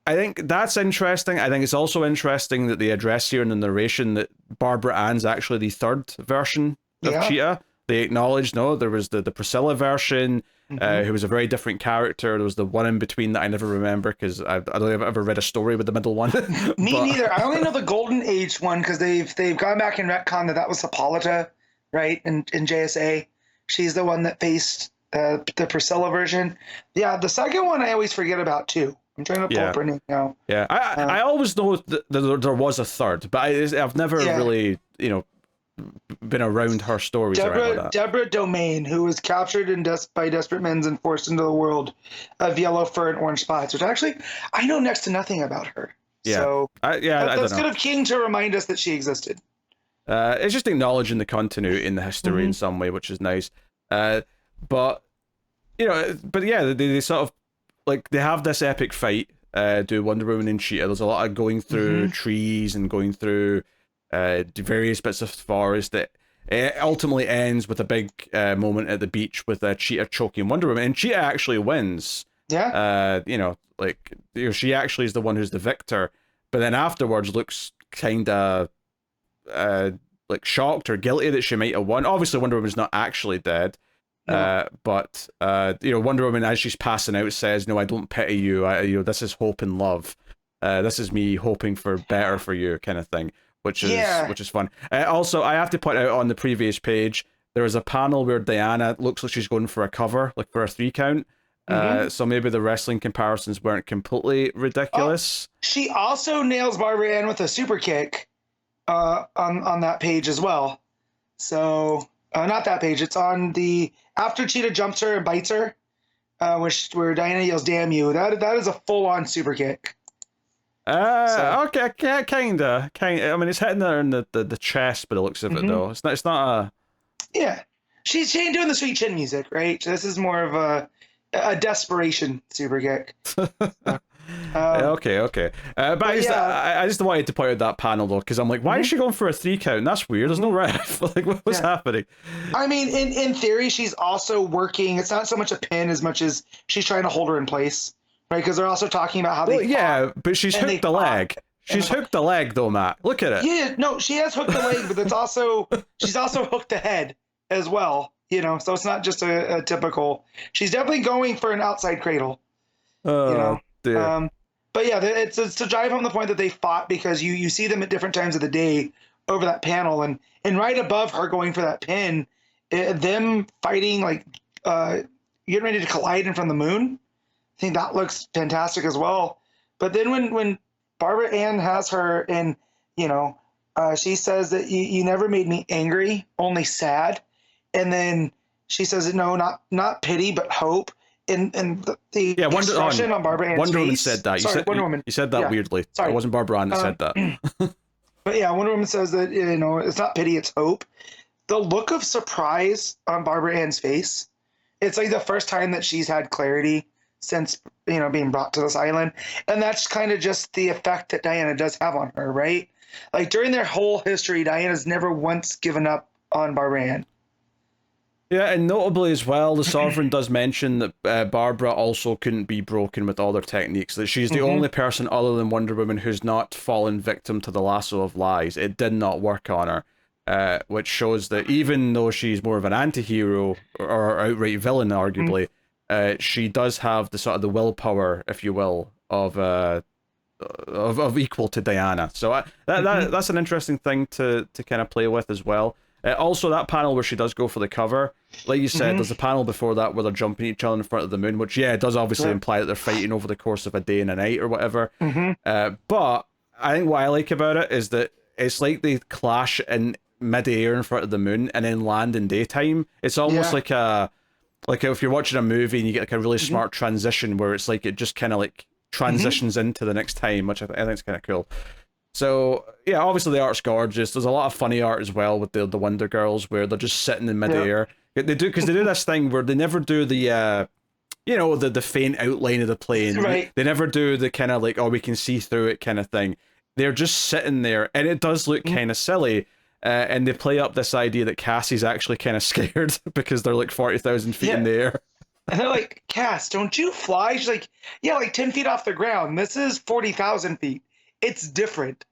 I think that's interesting. I think it's also interesting that they address here in the narration that Barbara Ann's actually the third version of Yeah. Cheetah. They acknowledge, no, there was the Priscilla version, who was a very different character. There was the one in between that I never remember because I don't think I've ever read a story with the middle one. Me neither. I only know the Golden Age one because they've gone back and retconned that was Hippolyta, right? In JSA, she's the one that faced the Priscilla version. Yeah, the second one I always forget about too. I'm trying to pull up her name now. Yeah, I always know that there was a third, but I've never really, been around her stories or anything like that. Deborah Domain, who was captured by desperate men and forced into the world of yellow fur and orange spots, which actually I know next to nothing about her. Yeah. So that's good of King to remind us that she existed. It's just acknowledging the continuity in the history in some way, which is nice. But they sort of they have this epic fight. Do Wonder Woman and Cheetah. There's a lot of going through trees and going through various bits of forest that ultimately ends with a big moment at the beach with Cheetah choking Wonder Woman, and Cheetah actually wins. Yeah. She actually is the one who's the victor, but then afterwards looks kind of shocked or guilty that she might have won. Obviously, Wonder Woman's not actually dead. No. But Wonder Woman, as she's passing out, says, "No, I don't pity you. This is hope and love. This is me hoping for better for you," kind of thing, which is fun. Also, I have to point out on the previous page, there is a panel where Diana looks like she's going for a cover, like for a 3 count. So maybe the wrestling comparisons weren't completely ridiculous. She also nails Barbara Ann with a super kick on that page as well. So not that page. It's on the after Cheetah jumps her and bites her, where Diana yells "Damn you!" That is a full-on super kick. Okay, kinda. I mean, it's hitting her in the chest, but it looks of it though. It's not a. Yeah, she ain't doing the sweet chin music, right? This is more of a desperation super kick. Okay. But I just wanted to point out that panel though, because I'm like, why is she going for a 3 count? That's weird. There's no ref. What's happening? I mean, in theory, she's also working. It's not so much a pin as much as she's trying to hold her in place, right? Because they're also talking about how they. Yeah, but she's hooked the leg. She's hooked the leg though, Matt. Look at it. Yeah, no, she has hooked the leg, but she's also hooked the head as well. So it's not just a typical. She's definitely going for an outside cradle. Dear. But yeah, it's to drive home the point that they fought because you see them at different times of the day over that panel, and right above her going for that pin, them fighting getting ready to collide in front of the moon. I think that looks fantastic as well. But then when Barbara Ann has her and she says that you never made me angry, only sad, and then she says no, not pity but hope. And the expression on Barbara Ann's Wonder Woman face. said that. Wonder Woman. You said that weirdly. Sorry. It wasn't Barbara Ann that said that. But yeah, Wonder Woman says that it's not pity, it's hope. The look of surprise on Barbara Ann's face. It's like the first time that she's had clarity since being brought to this island, and that's kind of just the effect that Diana does have on her, right? Like during their whole history, Diana's never once given up on Barbara Ann. Yeah, and notably as well, the Sovereign does mention that Barbara also couldn't be broken with all their techniques, that she's the only person other than Wonder Woman who's not fallen victim to the lasso of lies. It did not work on her, which shows that even though she's more of an anti-hero or outright villain, arguably, she does have the sort of the willpower, if you will, of equal to Diana. So that's an interesting thing to kind of play with as well. Also, that panel where she does go for the cover, like you said, there's a panel before that where they're jumping each other in front of the moon, which, it does obviously imply that they're fighting over the course of a day and a night or whatever. But I think what I like about it is that it's like they clash in mid-air in front of the moon and then land in daytime. It's almost like if you're watching a movie and you get a really smart transition where it's like it just kind of transitions into the next time, which I think is kind of cool. So, yeah, obviously the art's gorgeous. There's a lot of funny art as well with the Wonder Girls where they're just sitting in midair. They do this thing where they never do the faint outline of the plane. Right. They never do the kind of we can see through it kind of thing. they're just sitting there, and it does look kind of silly. And they play up this idea that Cassie's actually kind of scared because they're like 40,000 feet in the air. And they're like, Cass, don't you fly? She's like, yeah, like 10 feet off the ground. This is 40,000 feet. It's different.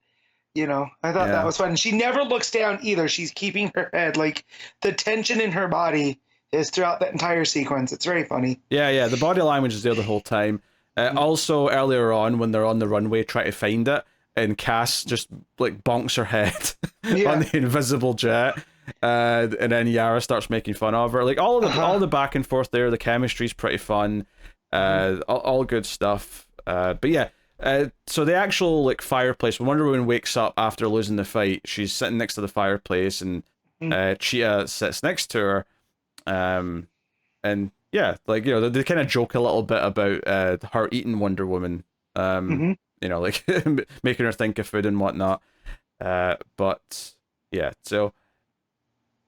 You know, I thought that was fun. She never looks down either. She's keeping her head. Like, the tension in her body is throughout that entire sequence. It's very funny. Yeah. The body language is there the whole time. Also, earlier on, when they're on the runway trying to find it, and Cass just like bonks her head on the invisible jet, and then Yara starts making fun of her. Like all the back and forth there, the chemistry's pretty fun, all good stuff. But yeah, so the actual like fireplace. When Wonder Woman wakes up after losing the fight, she's sitting next to the fireplace, and Cheetah sits next to her, and yeah, like, you know, they kind of joke a little bit about her eating Wonder Woman. You know, like making her think of food and whatnot. But yeah, so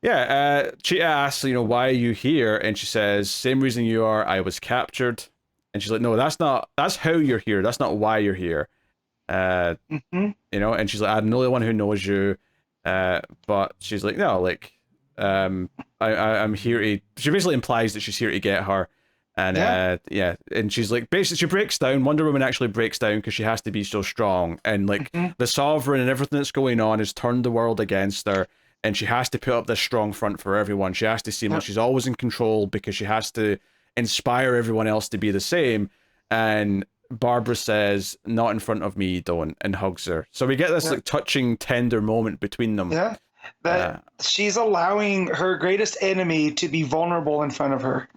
yeah, Cheetah asks, you know, why are you here? And she says, same reason you are, I was captured. And she's like, no, that's how you're here. That's not why you're here. You know, and she's like, I'm the only one who knows you. But she's like, no, like, I'm here to, she basically implies that she's here to get her. And and she's like, basically, she breaks down. Wonder Woman actually breaks down because she has to be so strong, and like the Sovereign and everything that's going on has turned the world against her, and she has to put up this strong front for everyone. She has to seem like she's always in control because she has to inspire everyone else to be the same. And Barbara says, "Not in front of me, don't," and hugs her. So we get this like touching, tender moment between them. Yeah, that she's allowing her greatest enemy to be vulnerable in front of her.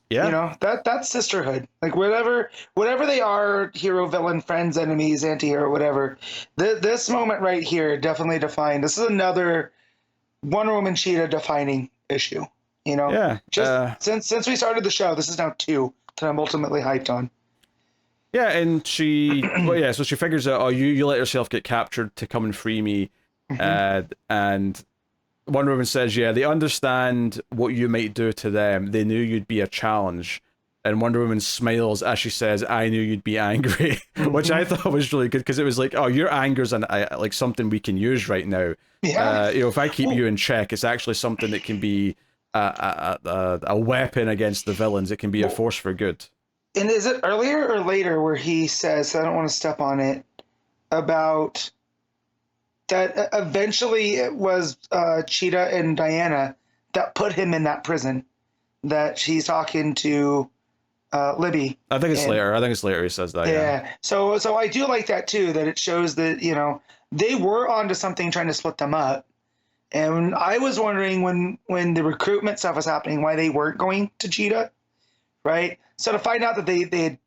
Yeah, you know, that's sisterhood. Like whatever they are, hero, villain, friends, enemies, anti-hero, whatever. This moment right here definitely defined. This is another Wonder Woman Cheetah defining issue. You know, just since we started the show, this is now 2 that I'm ultimately hyped on. Yeah, and she, so she figures out, oh, you let yourself get captured to come and free me, and Wonder Woman says, yeah, they understand what you might do to them. They knew you'd be a challenge. And Wonder Woman smiles as she says, I knew you'd be angry, which I thought was really good because it was like, oh, your anger's like something we can use right now. Yeah. You know, if I keep you in check, it's actually something that can be a weapon against the villains. It can be a force for good. And is it earlier or later where he says, I don't want to step on it, about that eventually it was Cheetah and Diana that put him in that prison, that she's talking to Libby. I think it's later he says that. Yeah. So I do like that too, that it shows that, you know, they were onto something trying to split them up. And I was wondering when the recruitment stuff was happening, why they weren't going to Cheetah, right? So to find out that they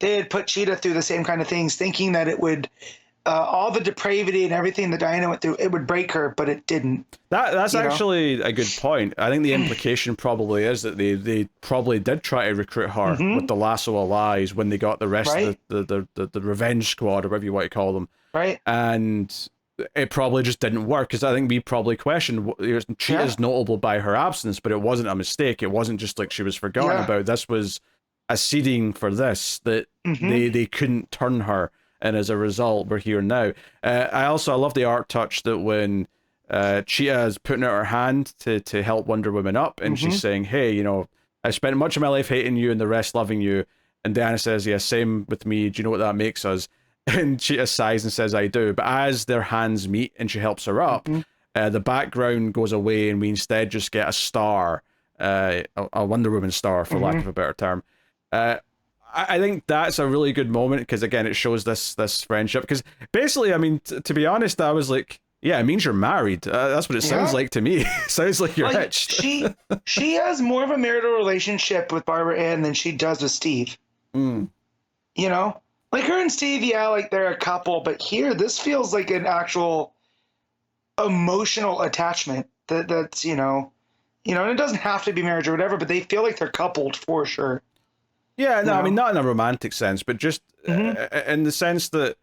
had put Cheetah through the same kind of things, thinking that it would, all the depravity and everything that Diana went through, it would break her, but it didn't. That's actually a good point. I think the implication probably is that they probably did try to recruit her with the lasso of lies when they got the rest of the revenge squad, or whatever you want to call them. Right. And it probably just didn't work, because I think we probably questioned, Cheetah's notable by her absence, but it wasn't a mistake. It wasn't just like she was forgotten about. This was a seeding for this, that they couldn't turn her. And as a result, we're here now. I love the art touch that when Cheetah is putting out her hand to help Wonder Woman up, and she's saying, hey, you know, I spent much of my life hating you and the rest loving you. And Diana says, yeah, same with me. Do you know what that makes us? And Cheetah sighs and says, I do. But as their hands meet and she helps her up, the background goes away, and we instead just get a star, a Wonder Woman star, for lack of a better term. I think that's a really good moment, because again, it shows this friendship. Because basically, I mean, to be honest, I was like, yeah, it means you're married. That's what it sounds like to me. Sounds like you're hitched. She has more of a marital relationship with Barbara Ann than she does with Steve. You know, like her and Steve, like they're a couple, but here, this feels like an actual emotional attachment. That's and it doesn't have to be marriage or whatever, but they feel like they're coupled for sure. Yeah, no, I mean, not in a romantic sense, but just in the sense that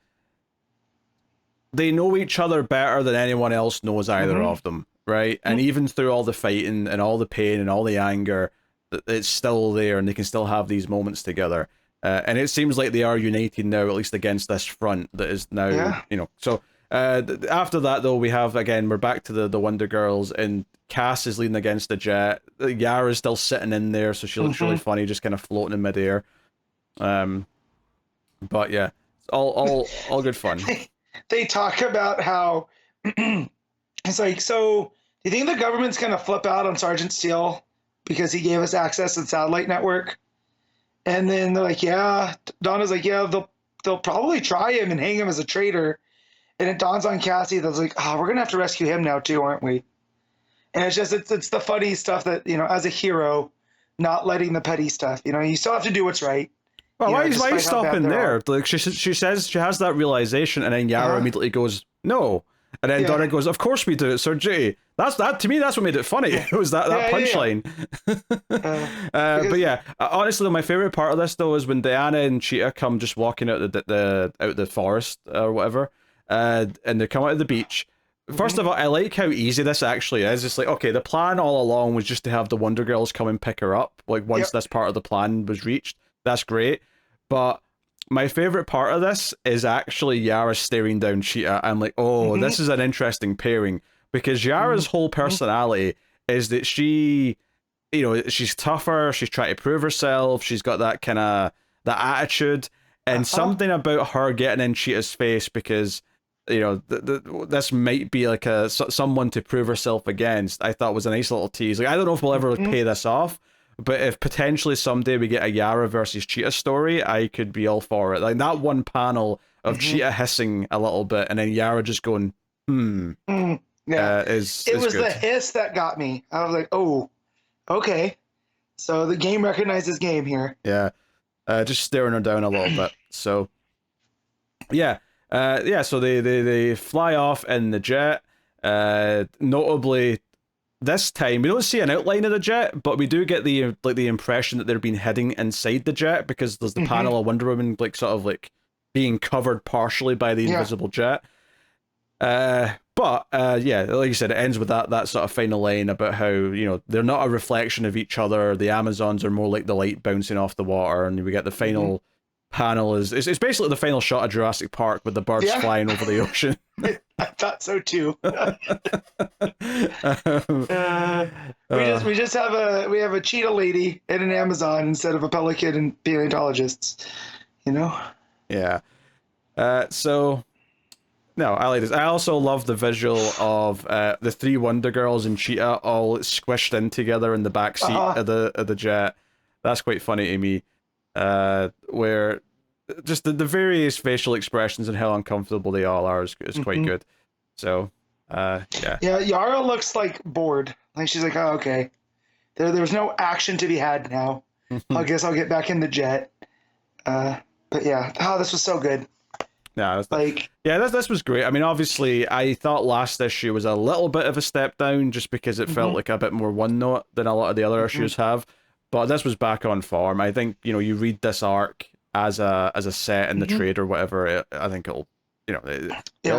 they know each other better than anyone else knows either of them, right? And even through all the fighting and all the pain and all the anger, it's still there, and they can still have these moments together. And it seems like they are united now, at least against this front that is now, Yeah. So after that, though, we're back to the Wonder Girls, and Cass is leading against the Jet. Yara's still sitting in there, so she looks really funny, just kind of floating in midair. But yeah, it's all good fun. They talk about how it's like, so do you think the government's gonna flip out on Sergeant Steele because he gave us access to the satellite network? And then they're like, yeah. Donna's like, yeah, they'll probably try him and hang him as a traitor. And it dawns on Cassie that's like, oh, we're gonna have to rescue him now too, aren't we? And it's the funny stuff that, as a hero, not letting the petty stuff. You still have to do what's right. Well, why is despite how stopping bad they there? are. Like she says she has that realization, and then Yara immediately goes, no. And then Donna goes, of course we do, it's our duty. That to me, that's what made it funny. It was that punchline. But yeah, honestly, my favorite part of this though is when Diana and Cheetah come just walking out the forest or whatever, and they come out of the beach. First of all, I like how easy this actually is. It's like, okay, the plan all along was just to have the Wonder Girls come and pick her up. Like once this part of the plan was reached, that's great. But my favorite part of this is actually Yara staring down Cheetah. I'm like, oh, this is an interesting pairing, because Yara's whole personality is that she, she's tougher. She's trying to prove herself. She's got that kind of that attitude, and something about her getting in Cheetah's face because this might be like someone to prove herself against. I thought was a nice little tease. Like I don't know if we'll ever pay this off. But if potentially someday we get a Yara versus Cheetah story, I could be all for it. Like that one panel of Cheetah hissing a little bit and then Yara just going, Yeah. It was the hiss that got me. I was like, oh, okay. So the game recognizes game here. Yeah. Just staring her down a little bit. So, yeah. So they fly off in the jet. Notably, this time we don't see an outline of the jet, but we do get the impression that they're being hiding inside the jet because there's the panel of Wonder Woman being covered partially by the invisible jet. But like you said, it ends with that sort of final line about how they're not a reflection of each other. The Amazons are more like the light bouncing off the water, and we get the final panel it's basically the final shot of Jurassic Park with the birds flying over the ocean. I thought so too. We just have a cheetah lady and an Amazon instead of a pelican and paleontologists. Yeah. So no, I like this. I also love the visual of the three Wonder Girls and Cheetah all squished in together in the back seat of the jet. That's quite funny to me. Where just the various facial expressions and how uncomfortable they all are is quite good. So, yeah. Yeah, Yara looks like bored. Like she's like, oh, okay. There's no action to be had now. I guess I'll get back in the jet. But yeah, this was so good. Yeah, this was great. I mean, obviously, I thought last issue was a little bit of a step down just because it felt like a bit more one note than a lot of the other issues have. But this was back on form. I think you read this arc as a set in the trade or whatever. I think it'll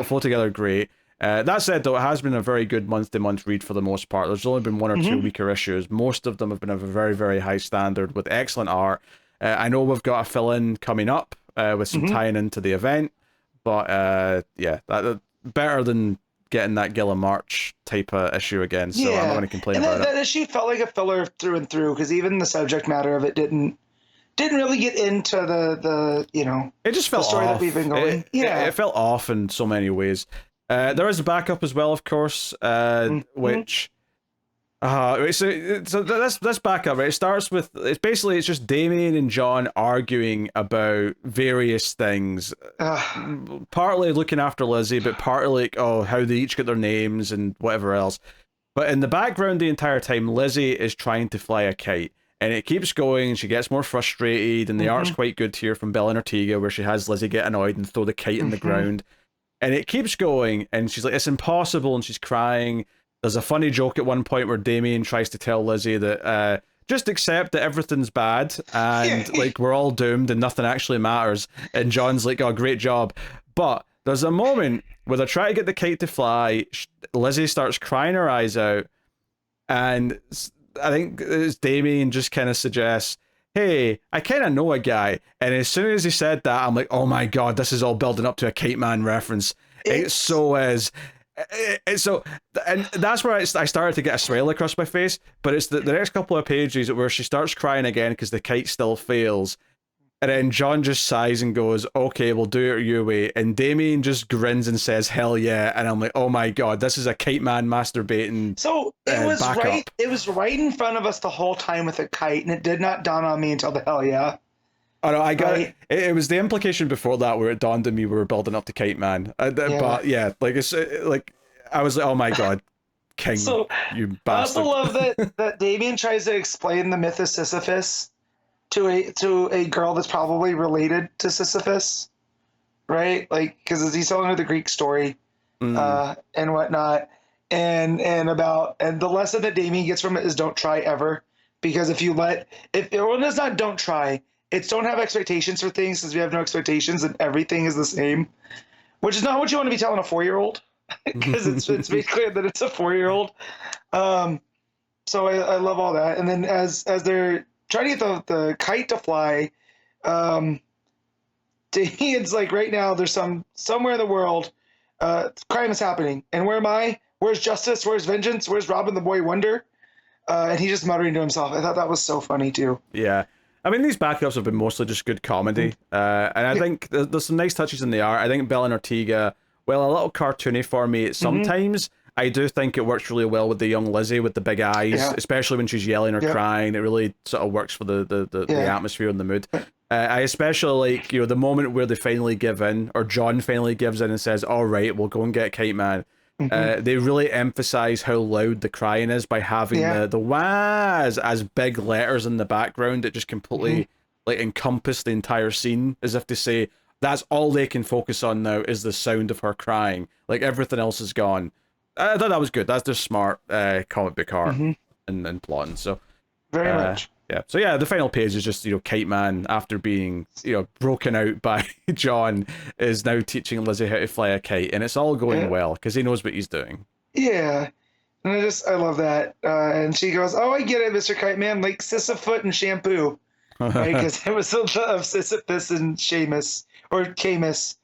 flow together great. That said, though, it has been a very good month-to-month read for the most part. There's only been one or two weaker issues. Most of them have been of a very, very high standard with excellent art. I know we've got a fill-in coming up with some tying into the event, but that better than getting that Gilliam March type of issue again, so I'm not going to complain about it. That issue felt like a filler through and through, because even the subject matter of it didn't really get into the it just felt the story off. that we've been going. It felt off in so many ways. There is a backup as well, of course, which so this backup, right? It starts with it's just Damien and John arguing about various things, partly looking after Lizzie, but partly like how they each get their names and whatever else. But in the background the entire time, Lizzie is trying to fly a kite, and it keeps going, and she gets more frustrated, and the art's quite good here from Bella and Ortega, where she has Lizzie get annoyed and throw the kite in the ground, and it keeps going, and she's like, it's impossible, and she's crying. There's a funny joke at one point where Damien tries to tell Lizzie that just accept that everything's bad and like we're all doomed and nothing actually matters, and John's like, oh, great job. But there's a moment where they're trying to get the kite to fly, Lizzie starts crying her eyes out, and I think as Damien just kind of suggests, hey, I kind of know a guy. And as soon as he said that, I'm like, oh my God, this is all building up to a Kite Man reference. It so is. It's so, and that's where I started to get a smile across my face. But it's the next couple of pages where she starts crying again because the kite still fails. And then John just sighs and goes, okay, we'll do it your way. And Damien just grins and says, hell yeah. And I'm like, oh my God, this is a Kite Man masturbating. So it was backup. right. It was right in front of us the whole time with a kite, and it did not dawn on me until the hell yeah. Oh no, I got it. It was the implication before that where it dawned on me we were building up to Kite Man. But yeah, like it's like I was like, oh my God, King, so, you bastard. I also love that Damien tries to explain the myth of Sisyphus to a girl that's probably related to Sisyphus, right? Like, because he's telling her the Greek story and whatnot, and the lesson that Damien gets from it is don't try ever, because if everyone does not don't try, it's don't have expectations for things, because we have no expectations and everything is the same, which is not what you want to be telling a 4-year-old, because it's basically that it's a 4-year-old. So I love all that, and then as they're trying to get the kite to fly, Damien's like, right now there's somewhere in the world crime is happening, and where am I? Where's justice? Where's vengeance? Where's Robin the Boy Wonder? And he's just muttering to himself. I thought that was so funny too. Yeah, I mean, these backups have been mostly just good comedy, and I think there's some nice touches in the art. I think Bell and Ortega, well, a little cartoony for me sometimes. I do think it works really well with the young Lizzie with the big eyes, especially when she's yelling or crying. It really sort of works for the atmosphere and the mood. I especially like, the moment where they finally give in, or John finally gives in and says, all right, we'll go and get Kite Man. They really emphasize how loud the crying is by having the wahs as big letters in the background. It just completely like encompass the entire scene, as if to say that's all they can focus on now is the sound of her crying. Like everything else is gone. I thought that was good. That's just smart comic book art and plotting. So very much. Yeah. So yeah, the final page is just Kite Man, after being broken out by John, is now teaching Lizzie how to fly a kite, and it's all going well because he knows what he's doing. Yeah, and I love that. And she goes, "Oh, I get it, Mr. Kite Man, like Sisyphus and shampoo, right? Because it was of Sisyphus and Seamus or Camus.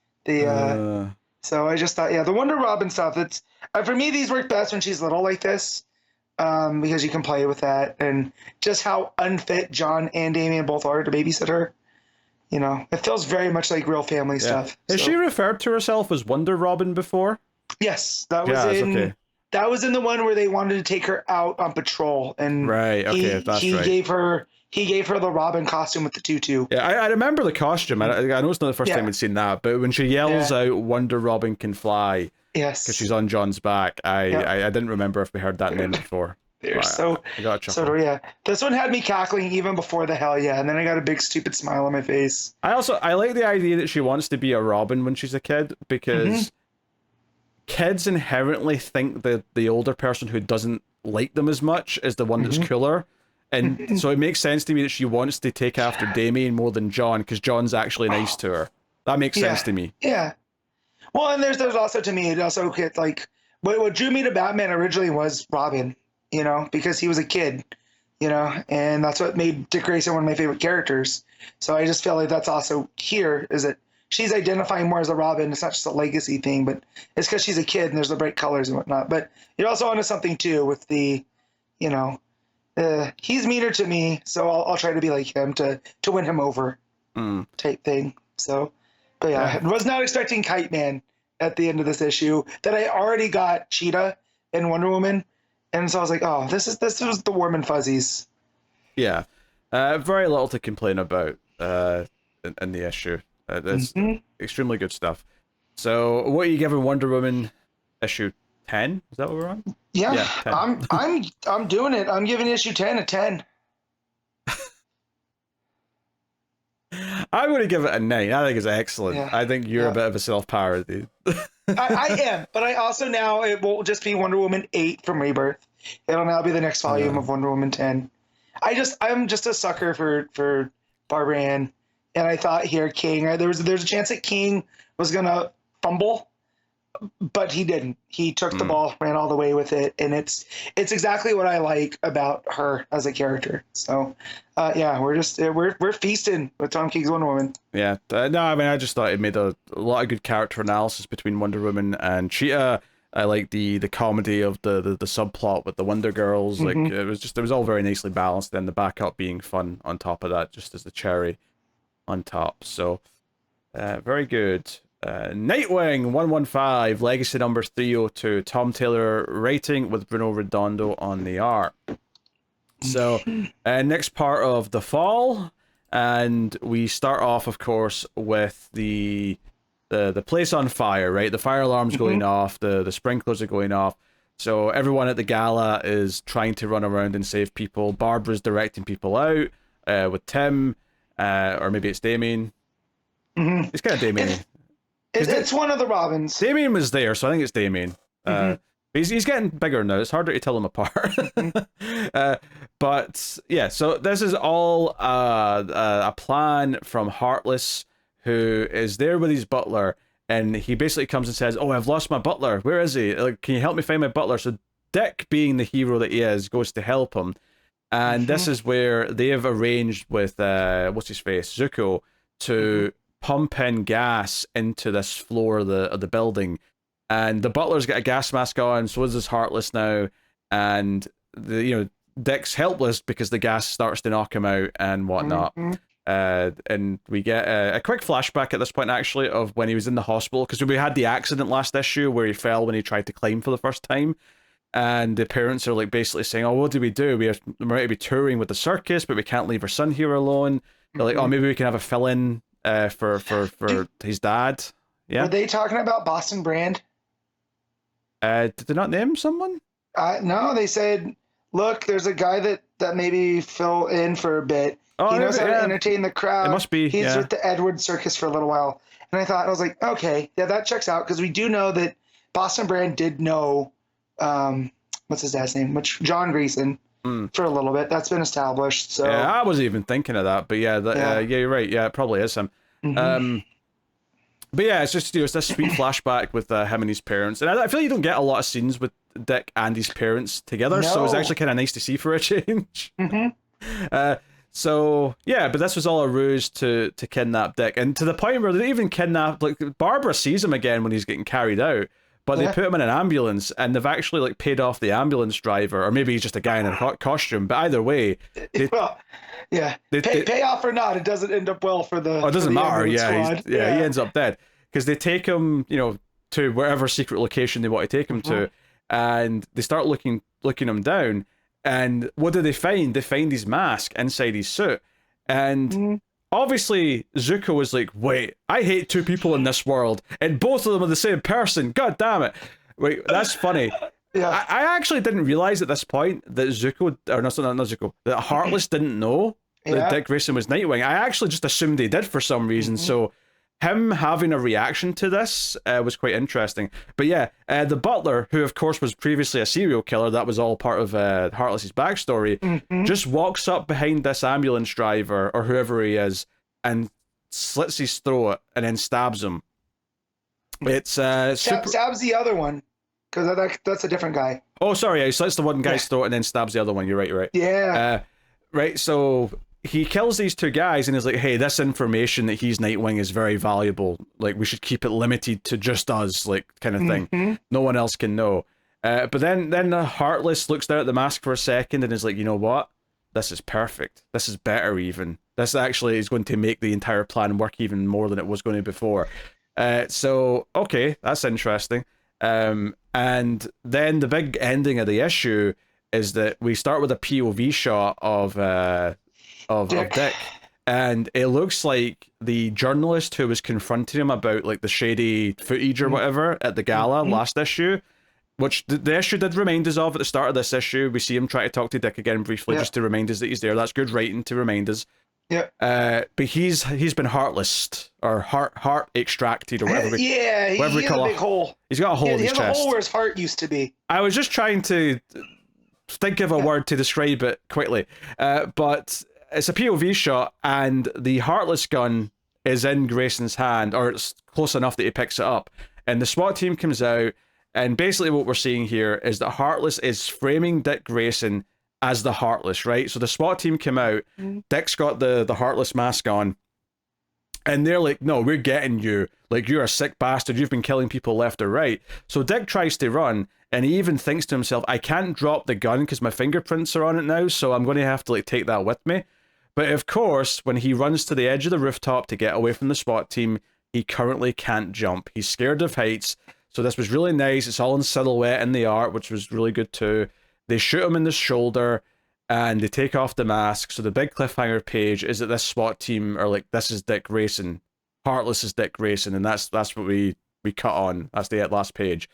So I just thought, the Wonder Robin stuff. It's for me, these work best when she's little like this, because you can play with that, and just how unfit John and Damien both are to babysit her. It feels very much like real family stuff. Has she referred to herself as Wonder Robin before? Yes, that was that was in the one where they wanted to take her out on patrol, and he gave her the Robin costume with the tutu. Yeah, I remember the costume. I know it's not the first time we'd seen that, but when she yells out "Wonder Robin can fly," because she's on John's back, I didn't remember if we heard that name before. So yeah, this one had me cackling even before the hell yeah, and then I got a big stupid smile on my face. I like the idea that she wants to be a Robin when she's a kid, because kids inherently think that the older person who doesn't like them as much is the one that's cooler. And so it makes sense to me that she wants to take after Damien more than John, because John's actually nice to her. That makes sense to me. Yeah. Well, and there's also, to me, it also like what drew me to Batman originally was Robin, because he was a kid, and that's what made Dick Grayson one of my favorite characters. So I just feel like that's also here, is that she's identifying more as a Robin. It's not just a legacy thing, but it's because she's a kid and there's the bright colors and whatnot. But you're also onto something too with the, he's meaner to me, so I'll try to be like him to win him over, type thing. So, but yeah, I was not expecting Kite Man at the end of this issue. That I already got Cheetah and Wonder Woman, and so I was like, oh, this was the warm and fuzzies. Yeah, very little to complain about in the issue. It's extremely good stuff. So, what are you giving Wonder Woman issue 10? Is that what we're on? Yeah 10. I'm doing it. I'm giving issue 10 a 10. I'm going to give it a 9. I think it's excellent. Yeah. I think you're a bit of a self-parody. I am, but I also now, it won't just be Wonder Woman 8 from Rebirth. It'll now be the next volume of Wonder Woman 10. I'm just a sucker for Barbara Ann, and I thought here King, there's a chance that King was gonna fumble but he didn't. He took the ball, ran all the way with it, and it's exactly what I like about her as a character. So, yeah, we're feasting with Tom King's Wonder Woman. Yeah, no, I mean, I just thought it made a lot of good character analysis between Wonder Woman and Cheetah. I like the comedy of the subplot with the Wonder Girls. Like it was all very nicely balanced. Then the backup being fun on top of that, just as the cherry on top. So, very good. Nightwing 115, Legacy number 302, Tom Taylor writing with Bruno Redondo on the art. So, next part of the fall, and we start off, of course, with the place on fire, right? The fire alarm's going off, the sprinklers are going off. So everyone at the gala is trying to run around and save people. Barbara's directing people out with Tim, or maybe it's Damien. It's kind of Damien. It's one of the Robins. Damien was there, so I think it's Damien. He's getting bigger now. It's harder to tell them apart. But yeah, so this is all a plan from Heartless, who is there with his butler, and he basically comes and says, "Oh, I've lost my butler. Where is he? Like, can you help me find my butler?" So Dick, being the hero that he is, goes to help him, and this is where they have arranged with what's his face, Zuko, to pump in gas into this floor of the building, and the butler's got a gas mask on, so is this Heartless now, and Dick's helpless because the gas starts to knock him out and whatnot. And we get a quick flashback at this point, actually, of when he was in the hospital, because we had the accident last issue where he fell when he tried to climb for the first time, and the parents are like basically saying, "Oh, what do? We're meant to be touring with the circus, but we can't leave our son here alone." They're like, "Oh, maybe we can have a fill-in for his dad." Yeah. Were they talking about Boston Brand? Did they not name someone? No, they said, "Look, there's a guy that maybe fill in for a bit. He knows how to entertain the crowd. It must be. He's with the Edward Circus for a little while." And I was like, okay, yeah, that checks out, because we do know that Boston Brand did know, what's his dad's name? John Greason for a little bit. That's been established. So yeah, I wasn't even thinking of that, but yeah, you're right. Yeah, it probably is him. But yeah, it's just it's this sweet flashback with him and his parents, and I feel like you don't get a lot of scenes with Dick and his parents together, so it's actually kind of nice to see for a change. So yeah, but this was all a ruse to kidnap Dick, and to the point where they even kidnap, like, Barbara sees him again when he's getting carried out, but they put him in an ambulance, and they've actually like paid off the ambulance driver, or maybe he's just a guy in a hot costume. But either way, pay off or not, it doesn't end up well for the. Oh, it doesn't matter. He Ends up dead because they take him, to wherever secret location they want to take him to, and they start looking him down. And what do they find? They find his mask inside his suit. And obviously, Zuko was like, "Wait, I hate two people in this world, and both of them are the same person. God damn it." Wait, that's funny. I actually didn't realize at this point that Zuko, or not Zuko, that Heartless didn't know that Dick Grayson was Nightwing. I actually just assumed they did for some reason. So him having a reaction to this was quite interesting. But yeah, the butler, who of course was previously a serial killer, that was all part of Heartless's backstory, just walks up behind this ambulance driver, or whoever he is, and slits his throat and then stabs him. It's stabs the other one, because that's a different guy. Oh, sorry, he slits the one guy's throat and then stabs the other one. You're right. Yeah. Right, so he kills these two guys and is like, "Hey, this information that he's Nightwing is very valuable. Like, we should keep it limited to just us, like, kind of thing. No one else can know." But then the Heartless looks down at the mask for a second and is like, "You know what? This is perfect. This is better even. This actually is going to make the entire plan work even more than it was going to before." So, okay, that's interesting. And then the big ending of the issue is that we start with a POV shot of Dick, and it looks like the journalist who was confronting him about like the shady footage or whatever at the gala last issue, which the issue did remind us of at the start of this issue. We see him try to talk to Dick again briefly, just to remind us that he's there. That's good writing to remind us. But he's been heartless, or heart extracted, or whatever. He has a big hole. He's got a hole in his chest. He has a hole where his heart used to be. I was just trying to think of a word to describe it quickly, but it's a POV shot, and the Heartless gun is in Grayson's hand, or it's close enough that he picks it up, And the SWAT team comes out, and basically what we're seeing here is that Heartless is framing Dick Grayson as the Heartless, right? So the SWAT team come out, Dick's got the Heartless mask on, and they're like, no, we're getting you. Like, you're a sick bastard. You've been killing people left or right. So Dick tries to run, and he even thinks to himself, I can't drop the gun because my fingerprints are on it now, so I'm going to have to like take that with me. But of course, when he runs to the edge of the rooftop to get away from the SWAT team, he currently can't jump. He's scared of heights. So this was really nice. It's all in silhouette in the art, which was really good too. They shoot him in the shoulder, and they take off the mask. So the big cliffhanger page is that this SWAT team are like, this is Dick Grayson. Heartless is Dick Grayson, and that's what we cut on. That's the last page.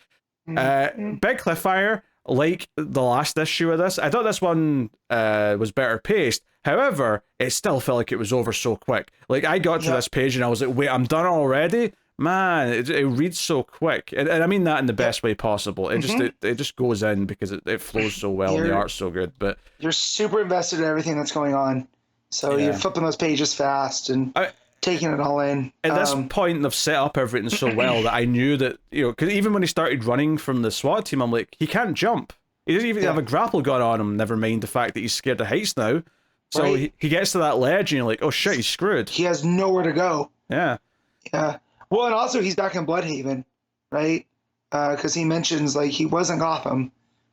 Big cliffhanger, like the last issue of this. I thought this one was better paced. However, it still felt like it was over so quick. Like, I got to this page and I was like, wait, I'm done already? Man, it reads so quick. And I mean that in the best way possible. It just goes in because it flows so well and the art's so good. But you're super invested in everything that's going on. So you're flipping those pages fast and taking it all in. At this point, they've set up everything so well that I knew that, because even when he started running from the SWAT team, I'm like, he can't jump. He doesn't even have a grapple gun on him, never mind the fact that he's scared of heights now. So he gets to that ledge and you're like, oh shit, he's screwed. He has nowhere to go. Yeah. Yeah. Well, and also he's back in Bloodhaven, right? Because he mentions, like, he wasn't Gotham.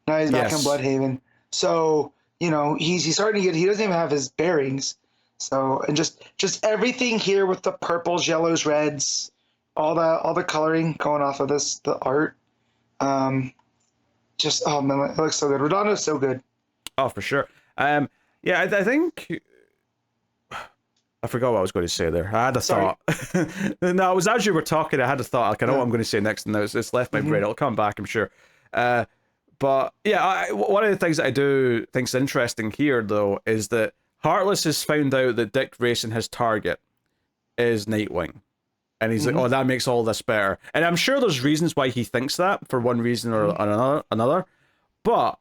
Now he's back in Bloodhaven. So, he's starting to he doesn't even have his bearings. So, and just everything here with the purples, yellows, reds, all the coloring going off of the art. Oh man, it looks so good. Redondo's so good. Oh, for sure. Yeah, I think I forgot what I was going to say there. I had a thought. No, it was as you were talking, I had a thought. Like, I know what I'm going to say next, and now it's left my brain. It'll come back, I'm sure. But yeah, one of the things that I do think's interesting here, though, is that Heartless has found out that Dick Grayson, his target, is Nightwing. And he's like, oh, that makes all this better. And I'm sure there's reasons why he thinks that, for one reason or another. But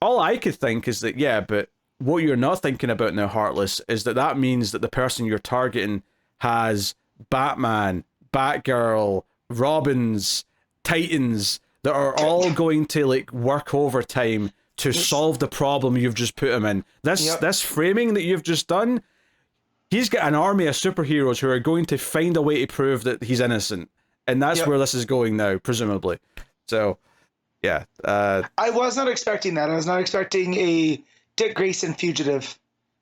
all I could think is that, yeah, but what you're not thinking about now, Heartless, is that means that the person you're targeting has Batman, Batgirl, Robins, Titans that are all going to like work overtime to solve the problem you've just put him in. This framing that you've just done, he's got an army of superheroes who are going to find a way to prove that he's innocent. And that's where this is going now, presumably. So, yeah. I was not expecting that. I was not expecting a Dick Grayson fugitive.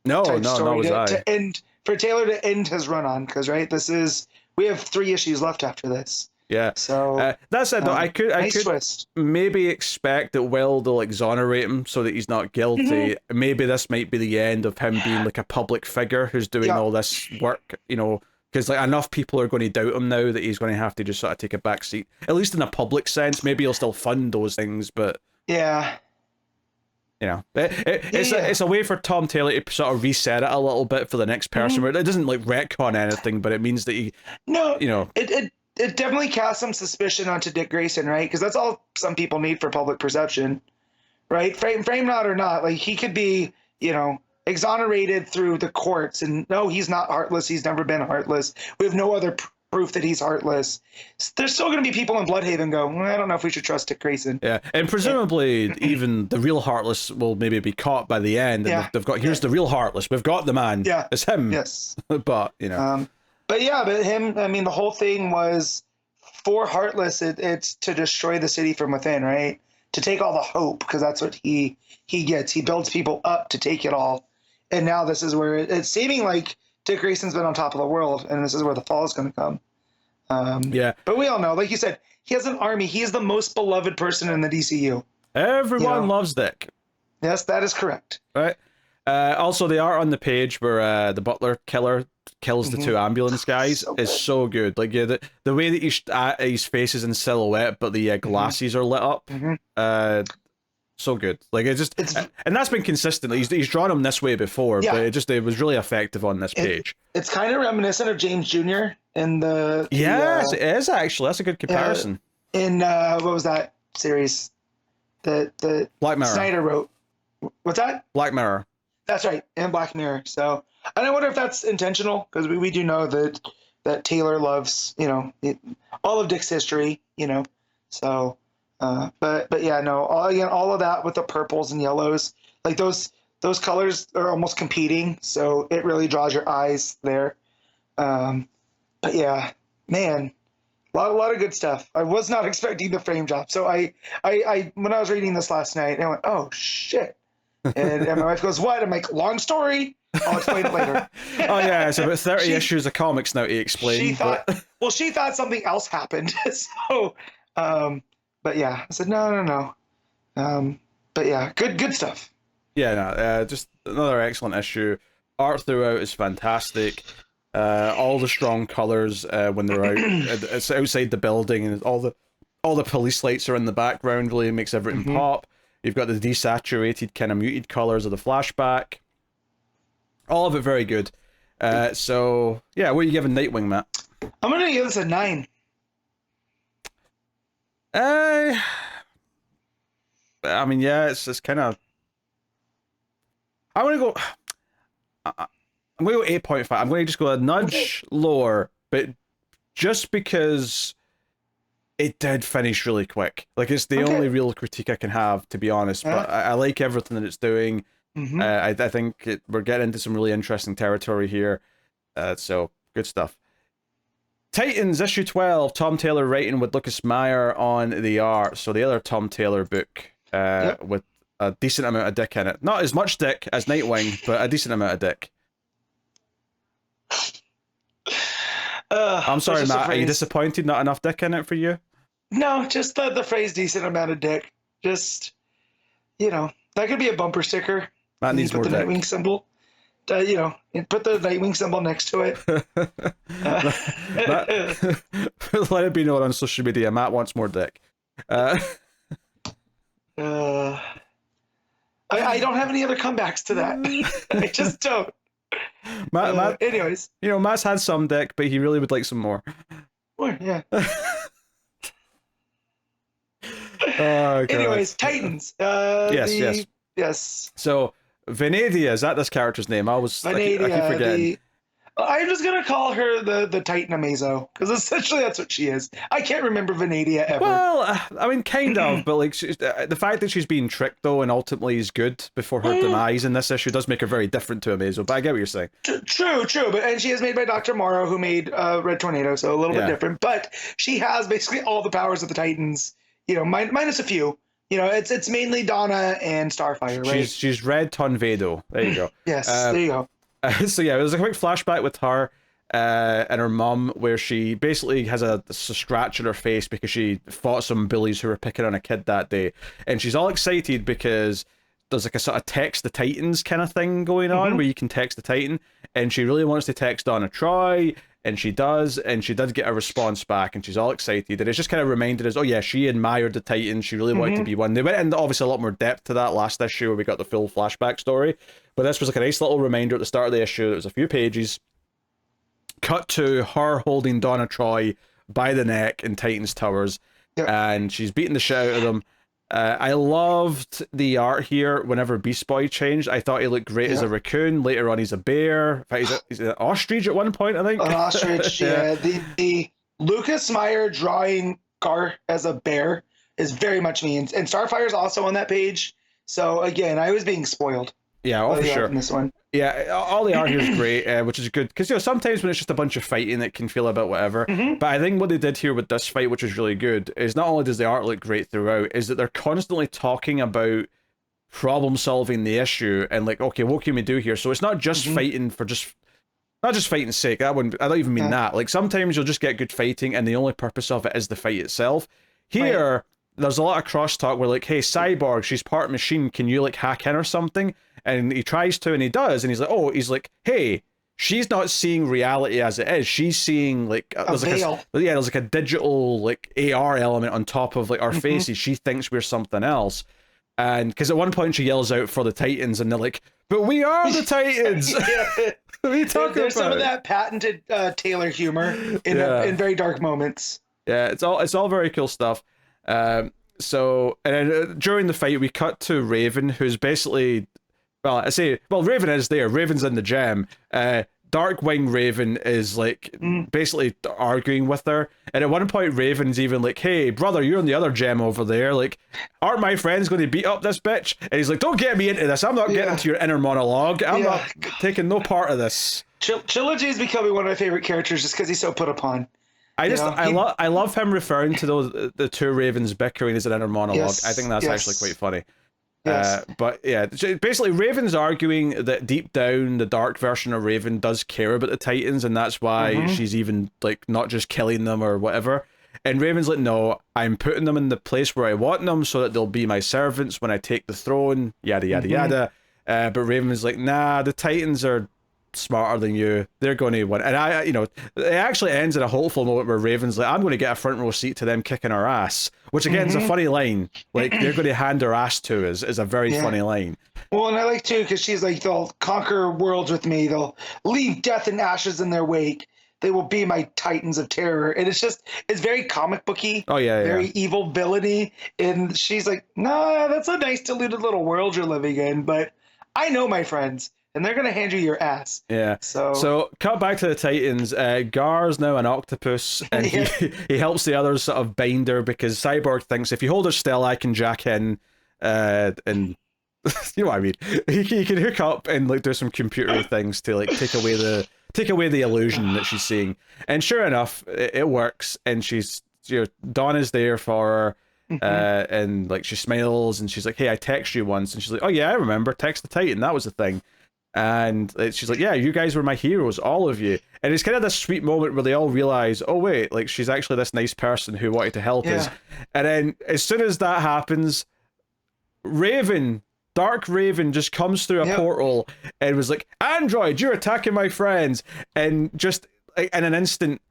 No, was I. To end, for Taylor to end his run on, because we have 3 issues left after this. Yeah. So that said, though, I could twist. maybe expect that they'll exonerate him so that he's not guilty. Maybe this might be the end of him being like a public figure who's doing all this work, because like enough people are going to doubt him now that he's going to have to just sort of take a back seat, at least in a public sense. Maybe he'll still fund those things, but it's a way for Tom Taylor to sort of reset it a little bit for the next person. Where it doesn't like retcon anything, but it means that it definitely casts some suspicion onto Dick Grayson, right? Because that's all some people need for public perception, right? Frame not or not, like he could be, exonerated through the courts, and no, he's not heartless. He's never been heartless. We have no other proof that he's heartless. There's still going to be people in Bloodhaven go, I don't know if we should trust Dick Grayson. Yeah, and presumably even the real Heartless will maybe be caught by the end, and they've got, here's the real Heartless. We've got the man. Yeah, it's him. Yes, but but him. I mean, the whole thing was for Heartless. It's to destroy the city from within, right? To take all the hope, because that's what he gets. He builds people up to take it all, and now this is where it's seeming like Dick Grayson's been on top of the world, and this is where the fall is going to come. But we all know, like you said, he has an army. He is the most beloved person in the DCU. Everyone loves Dick. Yes, that is correct. Right. Also, the art on the page where the butler killer kills the 2 ambulance guys is so good. Like, the way that his face is in silhouette, but the glasses are lit up. So good. Like, and that's been consistent. He's drawn him this way before, but it was really effective on this page. It's kind of reminiscent of James Jr. in the yes, it is actually. That's a good comparison. In what was that series? The Black Mirror. Snyder wrote. What's that? Black Mirror. That's right, and Black Mirror. So, and I wonder if that's intentional, because we do know that that Taylor loves, all of Dick's history, So, but yeah, no, all of that with the purples and yellows, like those colors are almost competing, so it really draws your eyes there. But yeah, man, a lot of good stuff. I was not expecting the frame drop, so I when I was reading this last night, I went, oh shit, and my wife goes, what? I'm like, long story. I'll explain it later. Oh yeah, it's about 30 issues of comics now to explain. She thought, well, she thought something else happened. So, but yeah, I said no. But yeah, good stuff. Yeah, no, just another excellent issue. Art throughout is fantastic. All the strong colors when they're out, it's outside the building, and all the police lights are in the background. Really makes everything pop. You've got the desaturated kind of muted colors of the flashback. All of it very good. So yeah, what are you giving Nightwing, Matt? I'm gonna give this a 9. I mean, yeah, it's kind of. I'm gonna go 8.5. I'm going to just go a nudge lower, but just because it did finish really quick. Like, it's the only real critique I can have, to be honest. But I like everything that it's doing. I think we're getting into some really interesting territory here. So, good stuff. Titans, issue 12. Tom Taylor writing with Lucas Meyer on the art. So, the other Tom Taylor book with a decent amount of dick in it. Not as much dick as Nightwing, but a decent amount of dick. I'm sorry, Matt. Are you disappointed? Not enough dick in it for you? No, just the phrase "decent amount of dick." Just, that could be a bumper sticker. That needs more dick. Put the Nightwing symbol. And put the Nightwing symbol next to it. Let it be known on social media. Matt wants more dick. I don't have any other comebacks to that. I just don't. Matt, anyways, Matt's had some dick, but he really would like some more. More, yeah. Oh, anyways, Titans. Yes. So, Venedia, is that this character's name? I keep forgetting. I'm just gonna call her the Titan Amazo, because essentially that's what she is. I can't remember Venedia ever. Well, I mean, kind of, but like the fact that she's being tricked though, and ultimately is good before her demise in this issue does make her very different to Amazo. But I get what you're saying. True, and she is made by Dr. Mora, who made Red Tornado, so a little bit different. But she has basically all the powers of the Titans. Minus a few. It's mainly Donna and Starfire, right? She's Red Tornado. There you go. Yes, there you go. So yeah, it was a quick flashback with her and her mum, where she basically has a scratch on her face because she fought some bullies who were picking on a kid that day, and she's all excited because there's like a sort of text the Titans kind of thing going on where you can text the Titan, and she really wants to text Donna Troy, and she does, and she did get a response back, and she's all excited, and it's just kind of reminded us, oh yeah, she admired the Titans, she really wanted to be one. They went into obviously a lot more depth to that last issue where we got the full flashback story, but this was like a nice little reminder at the start of the issue. It was a few pages, cut to her holding Donna Troy by the neck in Titans Towers, and she's beating the shit out of them. I loved the art here whenever Beast Boy changed. I thought he looked great as a raccoon. Later on, he's a bear. In fact, he's an ostrich at one point, I think. An ostrich, yeah. The Lucas Meyer drawing Gar as a bear is very much me. And Starfire's also on that page. So, again, I was being spoiled. Yeah, for sure. In this one. Yeah, all the art here is great, which is good. Because, sometimes when it's just a bunch of fighting, it can feel a bit whatever. But I think what they did here with this fight, which is really good, is not only does the art look great throughout, is that they're constantly talking about problem solving the issue and like, okay, what can we do here? So it's not just fighting for not just fighting's sake. I don't even mean that. Like, sometimes you'll just get good fighting and the only purpose of it is the fight itself. Here, there's a lot of crosstalk where like, hey, Cyborg, she's part machine, can you like hack in or something? And he tries to, and he does, and he's like, hey, she's not seeing reality as it is. She's seeing like there's like a digital like AR element on top of like our faces. She thinks we're something else, and because at one point she yells out for the Titans, and they're like, "But we are the Titans." What are you talking There's about? some of that patented Taylor humor in very dark moments. Yeah, it's all very cool stuff. So, and then during the fight, we cut to Raven, who's basically. Raven is there. Raven's in the gym. Darkwing Raven is like basically arguing with her, and at one point Raven's even like, "Hey brother, you're on the other gem over there. Like, aren't my friends going to beat up this bitch?" And he's like, "Don't get me into this. I'm not getting into your inner monologue. I'm not taking no part of this." Trilogy is becoming one of my favorite characters just because he's so put upon. I love him referring to the two Ravens bickering as an inner monologue. Yes, I think that's actually quite funny. Yes. But yeah, basically Raven's arguing that deep down the dark version of Raven does care about the Titans, and that's why she's even like not just killing them or whatever. And Raven's like, no, I'm putting them in the place where I want them so that they'll be my servants when I take the throne, yada yada yada. But Raven's like, nah, the Titans are smarter than you. They're going to win. And it actually ends in a hopeful moment where Raven's like, I'm going to get a front row seat to them kicking our ass, which again is a funny line. Like, they're going to hand their ass to us is a very funny line. Well, and I like too because she's like, they'll conquer worlds with me, they'll leave death and ashes in their wake, they will be my Titans of terror. And it's very comic booky. Very evil villainy. And she's like, nah, that's a nice deluded little world you're living in, but I know my friends, and they're gonna hand you your ass. Yeah. So cut back to the Titans. Gar's now an octopus, and he helps the others sort of bind her because Cyborg thinks if you hold her still, I can jack in, and you know what I mean. He can hook up and like do some computer things to like take away the illusion that she's seeing. And sure enough, it works. And she's Donna's there for her. And like she smiles and she's like, hey, I texted you once, and she's like, oh yeah, I remember, text the Titan, that was the thing. And she's like, yeah, you guys were my heroes, all of you. And it's kind of this sweet moment where they all realize, oh wait, like she's actually this nice person who wanted to help us. And then as soon as that happens, Dark Raven just comes through a portal and was like, Android, you're attacking my friends, and just like, in an instant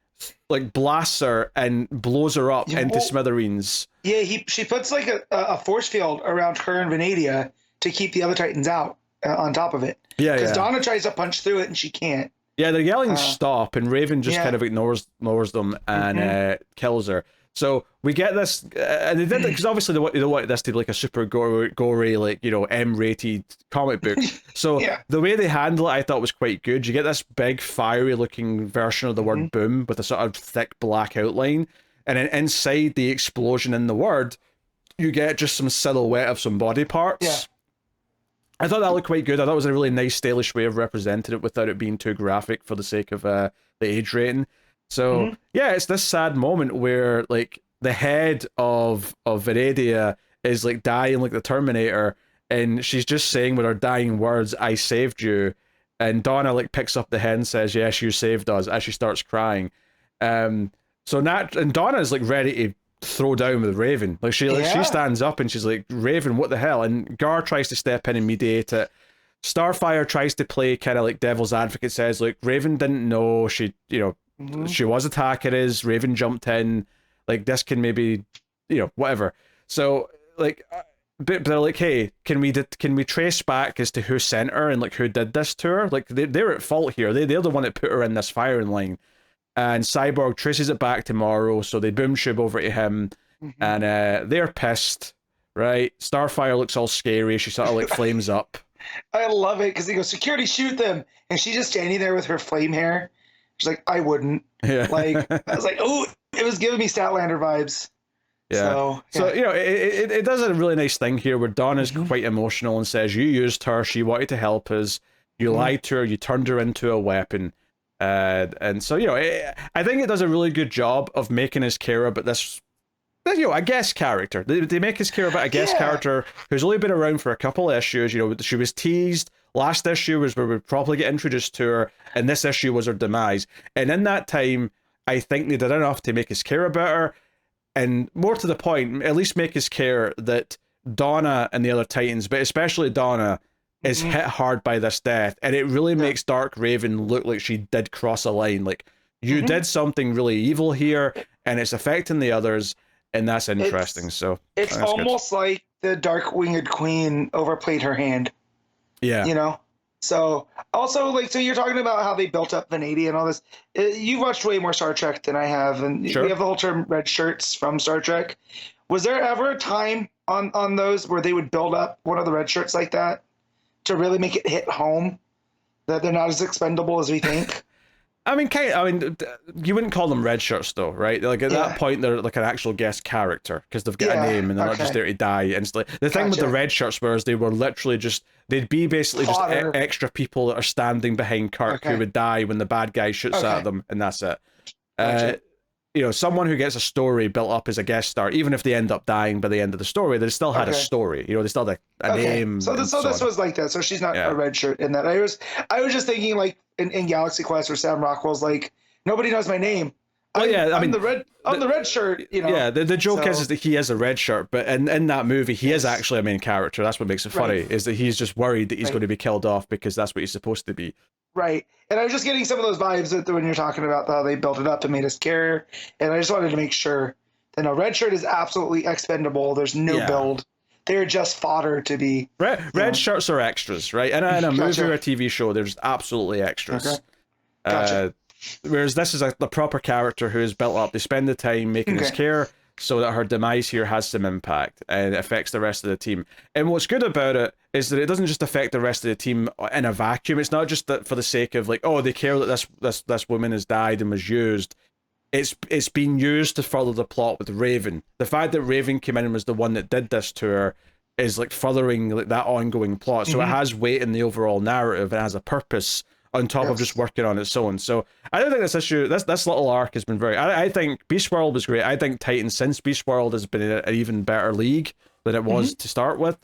like blasts her and blows her up into smithereens. Yeah, she puts like a force field around her and Venadia to keep the other Titans out on top of it. Yeah, because Donna tries to punch through it and she can't. Yeah, they're yelling stop, and Raven just kind of ignores them and kills her. So we get this, and they did it because obviously they want this to be like a super gory, like, M-rated comic book. So the way they handle it, I thought was quite good. You get this big fiery looking version of the word boom with a sort of thick black outline, and then inside the explosion in the word, you get just some silhouette of some body parts. Yeah. I thought that looked quite good. I thought it was a really nice, stylish way of representing it without it being too graphic for the sake of the age rating. So yeah, it's this sad moment where like the head of Venadia is like dying like the Terminator, and she's just saying with her dying words, "I saved you," and Donna like picks up the head and says, "Yes, you saved us," as she starts crying. And Donna is like ready to throw down with Raven. Like she stands up and she's like, "Raven, what the hell?" And Gar tries to step in and mediate it. Starfire tries to play kind of like devil's advocate, says like Raven didn't know, she she was attacking us, Raven jumped in, like this can maybe whatever. So like but they're like, hey, can we trace back as to who sent her and like who did this to her? Like they're at fault here. They're the one that put her in this firing line. And Cyborg traces it back to Mora, so they boom shove over to him, and they're pissed, right? Starfire looks all scary. She sort of like flames up. I love it because they go, security, shoot them, and she's just standing there with her flame hair. She's like, I wouldn't. Yeah. Like I was like, oh, it was giving me Statlander vibes. Yeah. So it does a really nice thing here where Donna's quite emotional and says, you used her, she wanted to help us, you lied to her, you turned her into a weapon. And so I think it does a really good job of making us care about this a guest character. They make us care about a guest character who's only been around for a couple of issues. She was teased. Last issue was where we'd probably get introduced to her, and this issue was her demise. And in that time, I think they did enough to make us care about her, and more to the point, at least make us care that Donna and the other Titans, but especially Donna, is hit hard by this death, and it really makes Dark Raven look like she did cross a line. Like, you did something really evil here, and it's affecting the others, and that's interesting. It's almost like the Dark Winged Queen overplayed her hand. Yeah. So also, like, so you're talking about how they built up Venadia and all this. You've watched way more Star Trek than I have, and we have the whole term red shirts from Star Trek. Was there ever a time on those where they would build up one of the red shirts like that to really make it hit home? That they're not as expendable as we think. I mean, you wouldn't call them red shirts though, right? Like at that point, they're like an actual guest character because they've got a name and they're not just there to die instantly. The thing with the red shirts was they were literally they'd be basically just extra people that are standing behind Kirk who would die when the bad guy shoots at them, and that's it. You know, someone who gets a story built up as a guest star, even if they end up dying by the end of the story, they still had a story. You know, they still had a name. So this was like that. So she's not a red shirt in that. I was just thinking like in Galaxy Quest where Sam Rockwell's like, nobody knows my name. I'm the red shirt. You know. Yeah, the joke is that he is a red shirt, but in that movie he is actually a main character. That's what makes it funny. Is that he's just worried that he's going to be killed off because that's what he's supposed to be. Right. And I was just getting some of those vibes that when you're talking about how they built it up and made us care. And I just wanted to make sure that no, red shirt is absolutely expendable. There's no build. They're just fodder to be. Red shirts are extras, right? In a movie or a TV show, there's absolutely extras. Okay. Gotcha. Whereas this is the proper character who is built up. They spend the time making us care so that her demise here has some impact and affects the rest of the team. And what's good about it is that it doesn't just affect the rest of the team in a vacuum. It's not just that for the sake of like, oh, they care that this woman has died and was used. It's been used to further the plot with Raven. The fact that Raven came in and was the one that did this to her is like furthering like that ongoing plot. So it has weight in the overall narrative and has a purpose on top of just working on its own. So I don't think this little arc has been I think Beast World was great. I think Titans since Beast World has been in an even better league than it was to start with.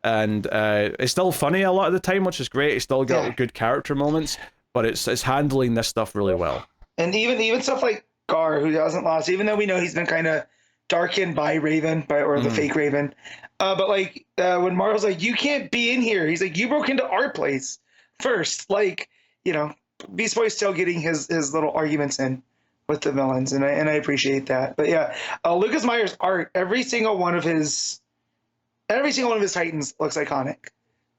And it's still funny a lot of the time, which is great. It's still got good character moments, but it's handling this stuff really well. And even stuff like Gar, who hasn't lost, even though we know he's been kind of darkened by Raven, or the fake Raven. But like when Marvel's like, you can't be in here. He's like, you broke into our place first. Like, you know, Beast Boy's still getting his little arguments in with the villains, and I appreciate that. But yeah, Lucas Meyer's art, every single one of his Titans looks iconic.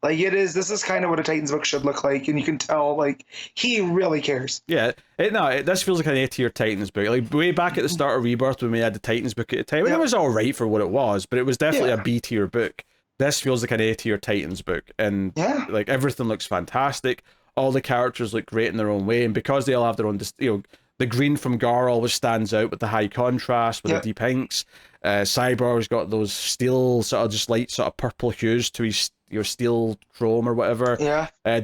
Like this is kind of what a Titans book should look like, and you can tell like he really cares. Yeah, this feels like an A-tier Titans book. Like way back at the start of Rebirth when we had the Titans book at the time, it was all right for what it was, but it was definitely a B-tier book. This feels like an A-tier Titans book, and like everything looks fantastic. All the characters look great in their own way, and because they all have their own, the green from Gar always stands out with the high contrast with the deep inks. Cyborg's got those steel sort of just light sort of purple hues to his steel chrome or whatever.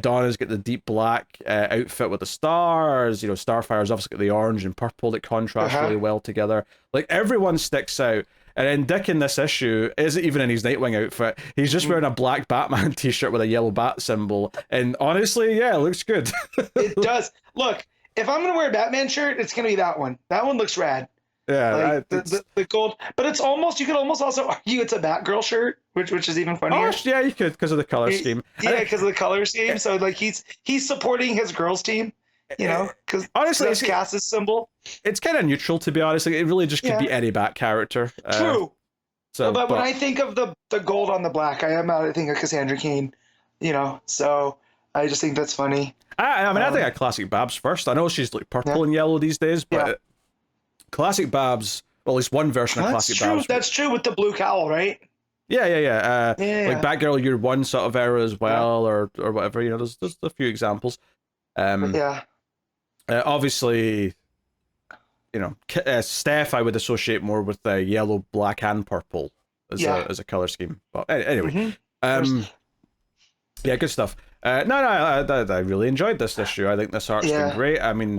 Donna's got the deep black outfit with the stars. Starfire's obviously got the orange and purple that contrast really well together. Like everyone sticks out. And then Dick in this issue isn't even in his Nightwing outfit. He's just wearing a black Batman t-shirt with a yellow bat symbol. And honestly, it looks good. It does. Look, if I'm going to wear a Batman shirt, it's going to be that one. That one looks rad. Yeah. Like, the gold. But it's almost, you could almost also argue it's a Batgirl shirt, which is even funnier. Oh, yeah, you could because of the color scheme. Yeah, because of the color scheme. So like he's supporting his girls team. Because honestly, that's Cass's symbol. It's kind of neutral, to be honest. Like, it really just could be any Bat character. True. But when I think of the gold on the black, I think of Cassandra Cain. So I just think that's funny. I think of Classic Babs first. I know she's like purple and yellow these days, but Classic Babs, well, at least one version of Classic Babs. That's true with the blue cowl, right? Yeah. Like Batgirl Year One sort of era as well, or whatever. There's a few examples. Obviously, Steph I would associate more with the yellow, black, and purple as a color scheme. But anyway, good stuff. I really enjoyed this issue. I think this art's been great. I mean,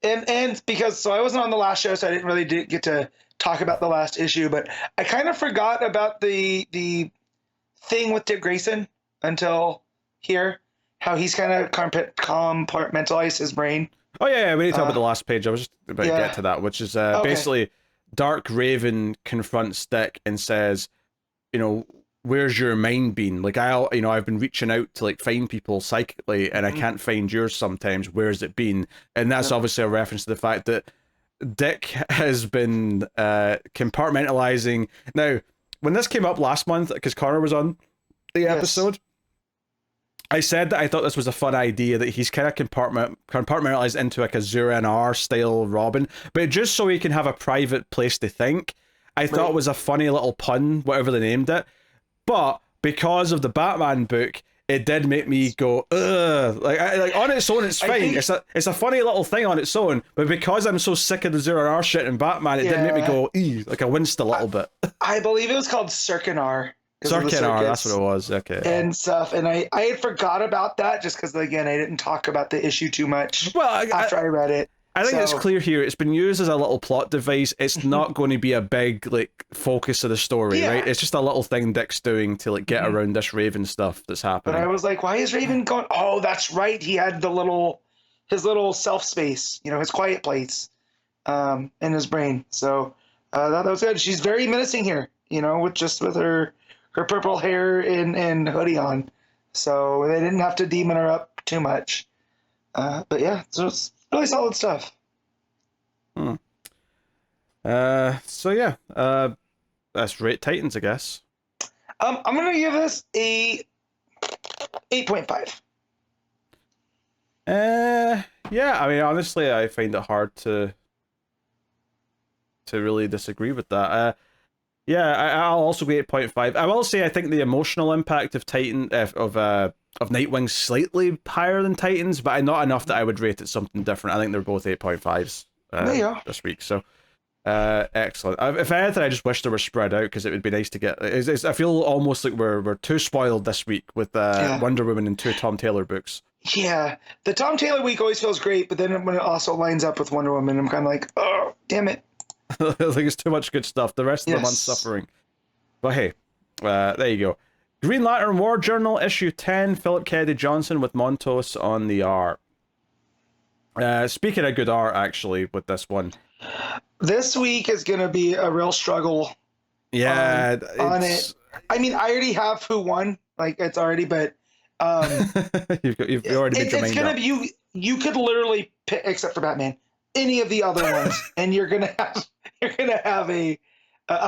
and because I wasn't on the last show, so I didn't really get to talk about the last issue. But I kind of forgot about the thing with Dick Grayson until here. How he's kind of compartmentalized his brain. Oh yeah, we need to talk about the last page. I was just about to get to that, which is basically Dark Raven confronts Dick and says, where's your mind been? Like I've been reaching out to like find people psychically, and I can't find yours sometimes. Where's it been? And that's obviously a reference to the fact that Dick has been compartmentalizing. Now, when this came up last month, because Connor was on the episode. I said that I thought this was a fun idea that he's kind of compartmentalized into like a Zura and R style Robin, but just so he can have a private place to think. I thought it was a funny little pun, whatever they named it. But because of the Batman book, it did make me go, ugh. Like on its own, it's fine. It's a funny little thing on its own, but because I'm so sick of the 0R shit in Batman, it did make me go, ew. Like I winced a little bit. I believe it was called Circunar. Circunar, that's what it was. Okay. And stuff, and I had forgot about that just because again I didn't talk about the issue too much. Well, after I read it. I think it's clear here. It's been used as a little plot device. It's not going to be a big like focus of the story, right? It's just a little thing Dick's doing to like get around this Raven stuff that's happening. But I was like, why is Raven going? Oh, that's right. He had his little self space, his quiet place, in his brain. So that was good. She's very menacing here, with her purple hair and hoodie on. So they didn't have to demon her up too much. But yeah, so it's really solid stuff. So yeah, that's rate Titans, I guess. I'm gonna give this a 8.5. Yeah, I mean, honestly, I find it hard to really disagree with that. Yeah, I'll also go 8.5. I will say I think the emotional impact of of Nightwing's slightly higher than Titans, but not enough that I would rate it something different. I think they're both 8.5s this week. So excellent. If anything, I just wish they were spread out because it would be nice to get. I feel almost like we're too spoiled this week with Wonder Woman and 2 Tom Taylor books. Yeah, the Tom Taylor week always feels great, but then when it also lines up with Wonder Woman, I'm kind of like, oh, damn it. Like it's too much good stuff. The rest of the month's suffering. But hey, there you go. Green Lantern War Journal issue 10. Philip Kennedy Johnson with Montos on the art. Speaking of good art, actually, with this one, this week is gonna be a real struggle. Yeah, on it. I mean, I already have who won. Like it's already, but you've already made your mind up. You could literally pick, except for Batman, any of the other ones, and you're gonna have a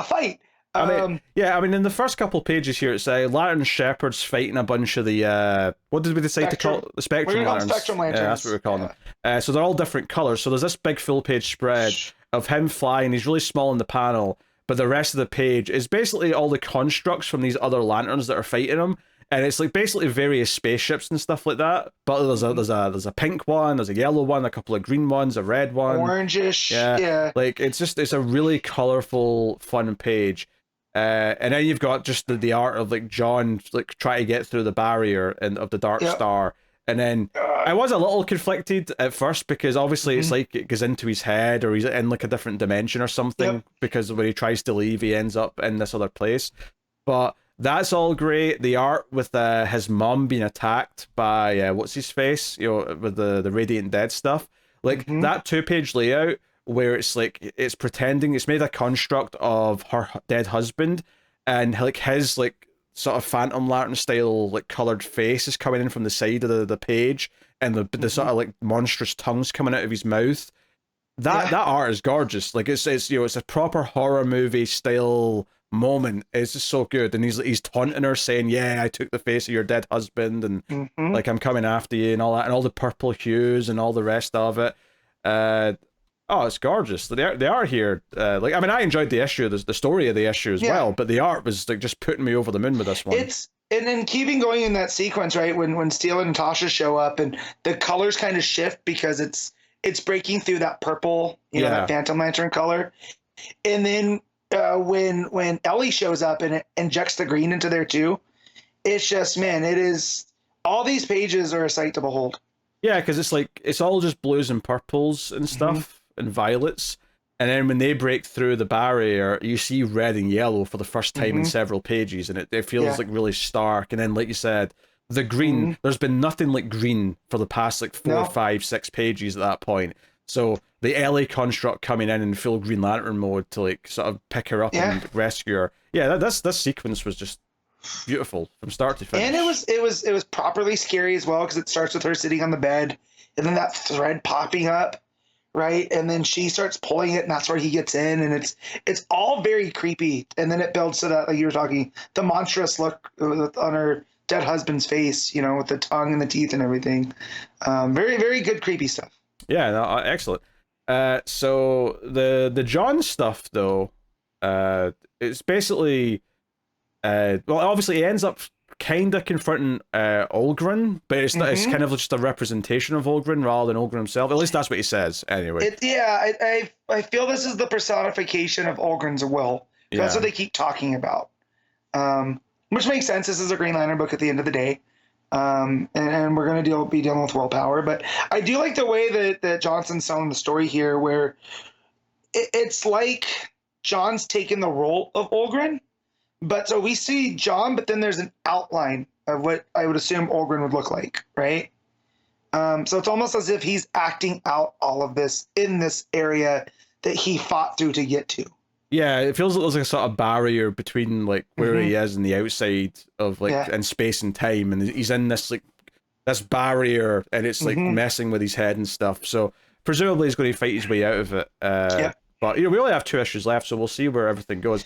fight. I mean, in the first couple pages here, it's Lantern Shepherds fighting a bunch of the what did we decide to call it? The Spectrum Lanterns? Spectrum Lanterns. Yeah, that's what we're calling them. So they're all different colors. So there's this big full page spread of him flying. He's really small in the panel, but the rest of the page is basically all the constructs from these other lanterns that are fighting him. And it's like basically various spaceships and stuff like that. But there's a pink one, there's a yellow one, a couple of green ones, a red one, orangish. Yeah. Like it's a really colorful, fun page. And then you've got just the art of like John like trying to get through the barrier of the Dark Star. And then I was a little conflicted at first because obviously it's like it goes into his head or he's in like a different dimension or something because when he tries to leave he ends up in this other place. But that's all great. The art with his mom being attacked by what's his face, with the Radiant Dead stuff, like that 2-page layout where it's like it's pretending it's made a construct of her dead husband and like his like sort of Phantom Lantern style like colored face is coming in from the side of the page and the sort of like monstrous tongues coming out of his mouth. That art is gorgeous. Like it's it's a proper horror movie style moment. It's just so good. And he's taunting her saying, yeah, I took the face of your dead husband and like I'm coming after you and all that and all the purple hues and all the rest of it. It's gorgeous. They are here. Like I mean, I enjoyed the issue, the story of the issue as well, but the art was like just putting me over the moon with this one. And then keeping going in that sequence, right? When Steele and Natasha show up and the colors kind of shift because it's breaking through that purple, that Phantom Lantern color. And then when Ellie shows up and it injects the green into there too, it's just, man, it is, all these pages are a sight to behold. Yeah, because it's like it's all just blues and purples and stuff and violets, and then when they break through the barrier, you see red and yellow for the first time in several pages, and it feels like really stark. And then, like you said, the green. There's been nothing like green for the past like 4, 5, 6 pages at that point. So the LA construct coming in full Green Lantern mode to like sort of pick her up and rescue her. Yeah, this sequence was just beautiful from start to finish. And it was properly scary as well because it starts with her sitting on the bed and then that thread popping up, right? And then she starts pulling it and that's where he gets in and it's all very creepy. And then it builds to that, like you were talking, the monstrous look on her dead husband's face, with the tongue and the teeth and everything. Very, very good creepy stuff. Yeah, no, excellent. So the John stuff though, it's basically well, obviously he ends up kind of confronting Olgren, but it's not, it's kind of just a representation of Olgren rather than Olgren himself. At least that's what he says, anyway. I feel this is the personification of Olgren's will. Yeah. That's what they keep talking about. Which makes sense. This is a Green Lantern book at the end of the day. And we're going to be dealing with willpower. But I do like the way that Johnson's telling the story here, where it's like John's taken the role of Olgren. But so we see John, but then there's an outline of what I would assume Olgren would look like, right? So it's almost as if he's acting out all of this in this area that he fought through to get to. Yeah, it feels like there's like a sort of barrier between like where he is and the outside of like in space and time, and he's in this like this barrier, and it's like messing with his head and stuff. So presumably he's going to fight his way out of it. But we only have 2 issues left, so we'll see where everything goes.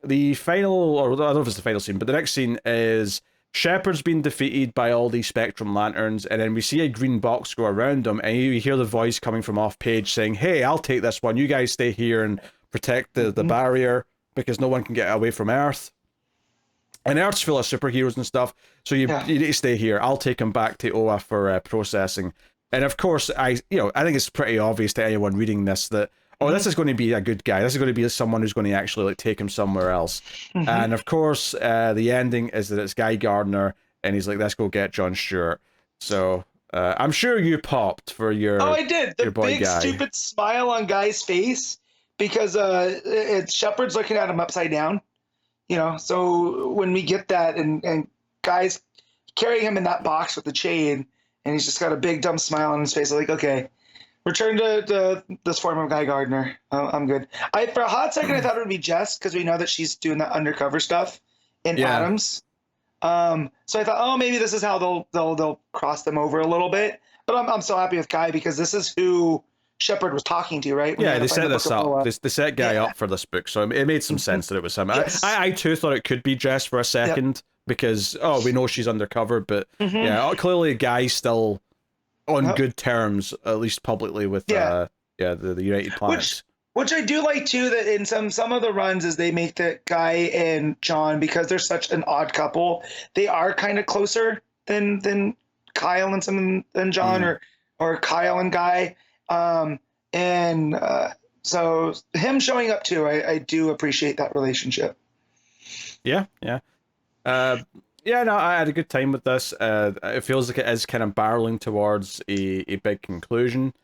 The final, or I don't know if it's the final scene, but the next scene is Shepard's been defeated by all these Spectrum Lanterns, and then we see a green box go around him, and you hear the voice coming from off page saying, "Hey, I'll take this one. You guys stay here and protect the barrier because no one can get away from Earth. And Earth's full of superheroes and stuff, so you need to stay here. I'll take him back to Oa for processing." And of course, I think it's pretty obvious to anyone reading this that this is going to be a good guy. This is going to be someone who's going to actually like take him somewhere else. And of course, the ending is that it's Guy Gardner, and he's like, "Let's go get John Stewart." So I'm sure you popped for your I did. The big Guy. Stupid smile on Guy's face because it's Shepard's looking at him upside down. So when we get that and Guy's carrying him in that box with the chain, and he's just got a big dumb smile on his face, I'm like, okay. Return to this form of Guy Gardner. I'm good. For a hot second, I thought it would be Jess because we know that she's doing that undercover stuff in Adams. So I thought, maybe this is how they'll cross them over a little bit. But I'm so happy with Guy because this is who Shepard was talking to, right? They set this up. They set Guy up for this book, so it made some sense that it was him. Yes. I too thought it could be Jess for a second because we know she's undercover, but clearly Guy's still on good terms, at least publicly, with the United Planets. Which I do like too, that in some of the runs is they make that Guy and John, because they're such an odd couple, they are kind of closer than Kyle and John or Kyle and Guy. So him showing up too, I do appreciate that relationship. I had a good time with this. It feels like it is kind of barreling towards a big conclusion,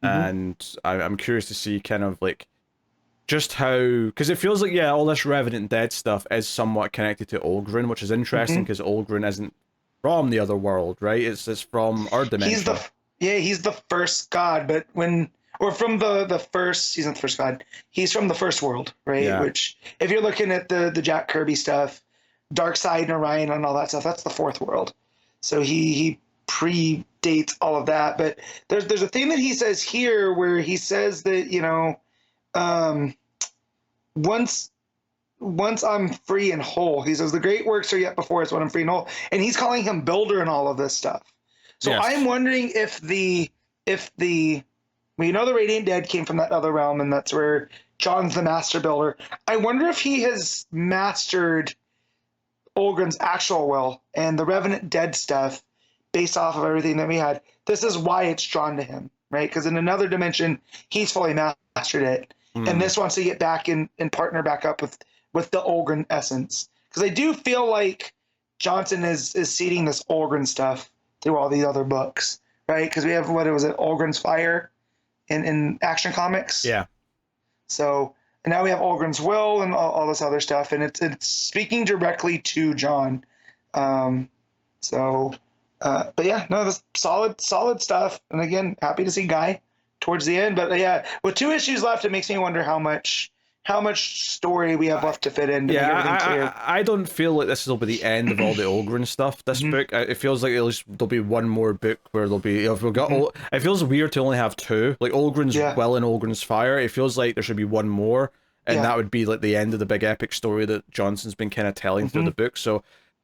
and I'm curious to see kind of like just how, because it feels like all this Revenant Dead stuff is somewhat connected to Olgren, which is interesting because Olgren isn't from the other world, right? It's from our dimension. He's the first god, but from the first, he's not the first god. He's from the first world, right? Yeah. Which, if you're looking at the Jack Kirby stuff, Darkseid and Orion and all that stuff, that's the fourth world. So he predates all of that. But there's a thing that he says here where he says that, once I'm free and whole, he says the great works are yet before us when I'm free and whole. And he's calling him builder and all of this stuff. So yes. I'm wondering if the the Radiant Dead came from that other realm, and that's where John's the master builder. I wonder if he has mastered Olgren's actual will and the Revenant Dead stuff based off of everything that we had. This is why it's drawn to him, right? Because in another dimension, he's fully mastered it. And this wants to get back and partner back up with the Olgren essence. Because I do feel like Johnson is seeding this Olgren stuff through all these other books, right? Because we have, Olgren's Fire in Action Comics? Yeah. So... And now we have Olgren's Will and all this other stuff, and it's speaking directly to John. But this solid stuff. And again, happy to see Guy towards the end. But with 2 issues left, it makes me wonder how much story we have left to fit in to make everything clear. I don't feel like this will be the end of all the Olgren stuff. This book, it feels like at least there'll be one more book where there'll be. If we've got, it feels weird to only have 2, like Olgren's Will and Olgren's Fire. It feels like there should be one more, and that would be like the end of the big epic story that Johnson's been kind of telling through the book. So,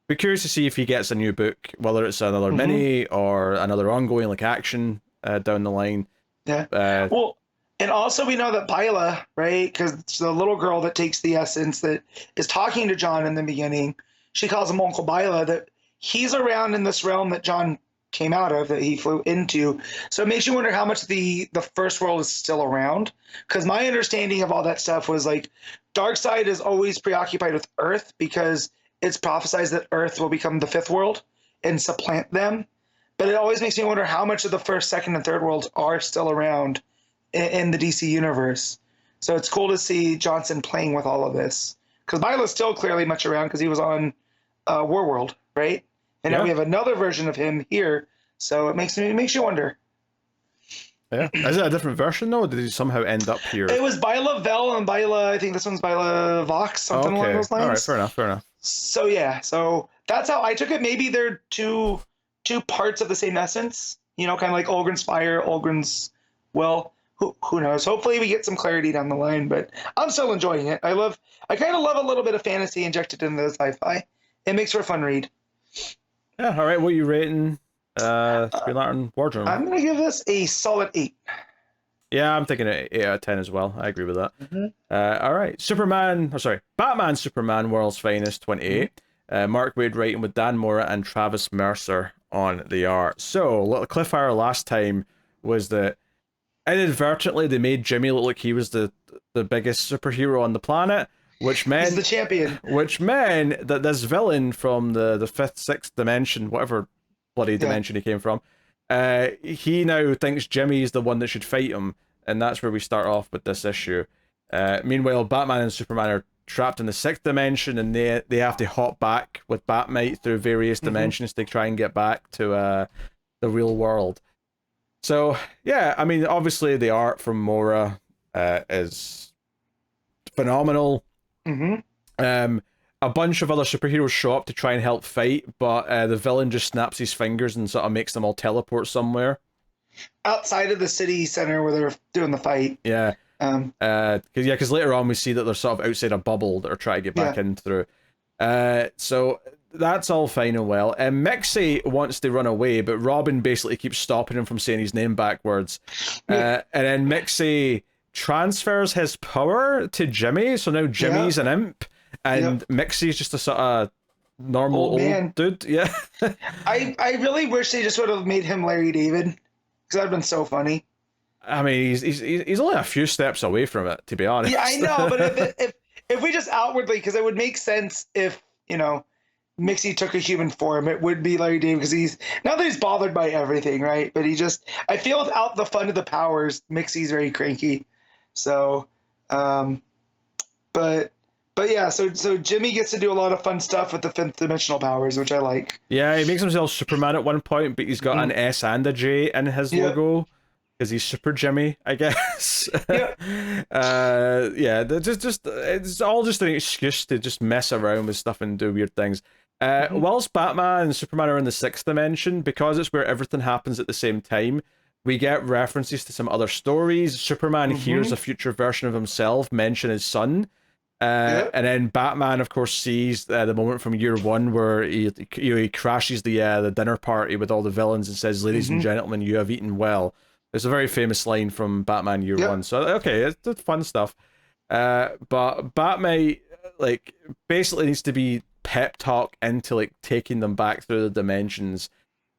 be curious to see if he gets a new book, whether it's another mini or another ongoing like action down the line. Yeah. And also we know that Byla, right, because it's the little girl that takes the essence that is talking to John in the beginning, she calls him Uncle Bila, that he's around in this realm that John came out of, that he flew into. So it makes you wonder how much the first world is still around. Because my understanding of all that stuff was like Darkseid is always preoccupied with Earth because it's prophesized that Earth will become the fifth world and supplant them. But it always makes me wonder how much of the first, second, and third worlds are still around in the DC universe. So it's cool to see Johnson playing with all of this. Because Milo's still clearly much around because he was on War World, right? And now we have another version of him here. So it makes you wonder. Yeah. Is it a different version though? Or did he somehow end up here? It was Bila Vel and Bila, I think this one's Bila Vox, something along those lines. All right, fair enough. So yeah, so that's how I took it. Maybe they're two parts of the same essence, kind of like Olgren's fire, Olgren's who knows? Hopefully we get some clarity down the line, but I'm still enjoying it. I kind of love a little bit of fantasy injected into the sci-fi. It makes for a fun read. Yeah, all right. What are you rating Green Lantern Wardrobe? I'm going to give this a solid 8. Yeah, I'm thinking 8 out of 10 as well. I agree with that. Mm-hmm. All right. Batman Superman World's Finest 28. Mark Waid writing with Dan Mora and Travis Mercer on the art. So, a little cliffhanger last time was that inadvertently they made Jimmy look like he was the biggest superhero on the planet, which meant he's the champion. Which meant that this villain from the fifth, sixth dimension, whatever bloody dimension he came from, he now thinks Jimmy's the one that should fight him, and that's where we start off with this issue. Meanwhile, Batman and Superman are trapped in the sixth dimension, and they have to hop back with Batmite through various dimensions to try and get back to the real world. So, yeah, I mean, obviously the art from Mora is phenomenal. A bunch of other superheroes show up to try and help fight, but the villain just snaps his fingers and sort of makes them all teleport somewhere. Outside of the city center where they're doing the fight. Yeah. Because later on we see that they're sort of outside a bubble that they're trying to get back in through. So that's all fine and well. Mixie wants to run away, but Robin basically keeps stopping him from saying his name backwards. And then Mixie transfers his power to Jimmy, so now Jimmy's an imp, and Mixie's just a sort of normal old dude. Yeah. I really wish they just would have made him Larry David, because that'd been so funny. I mean, he's only a few steps away from it, to be honest. Yeah, I know, but if we just outwardly, because it would make sense if, Mixie took a human form, it would be Larry David, because not that he's bothered by everything, right? But I feel without the fun of the powers, Mixie's very cranky. So, but yeah, so Jimmy gets to do a lot of fun stuff with the fifth dimensional powers, which I like. Yeah, he makes himself Superman at one point, but he's got an S and a J in his logo. Because he's Super Jimmy, I guess. Just it's all just an excuse to just mess around with stuff and do weird things. Whilst Batman and Superman are in the sixth dimension, because it's where everything happens at the same time, we get references to some other stories. Superman hears a future version of himself mention his son. And then Batman, of course, sees the moment from year one where he crashes the dinner party with all the villains and says, "Ladies and gentlemen, you have eaten well." It's a very famous line from Batman Year One. So, okay, it's fun stuff. But Batmite, basically needs to be pep talk into, taking them back through the dimensions.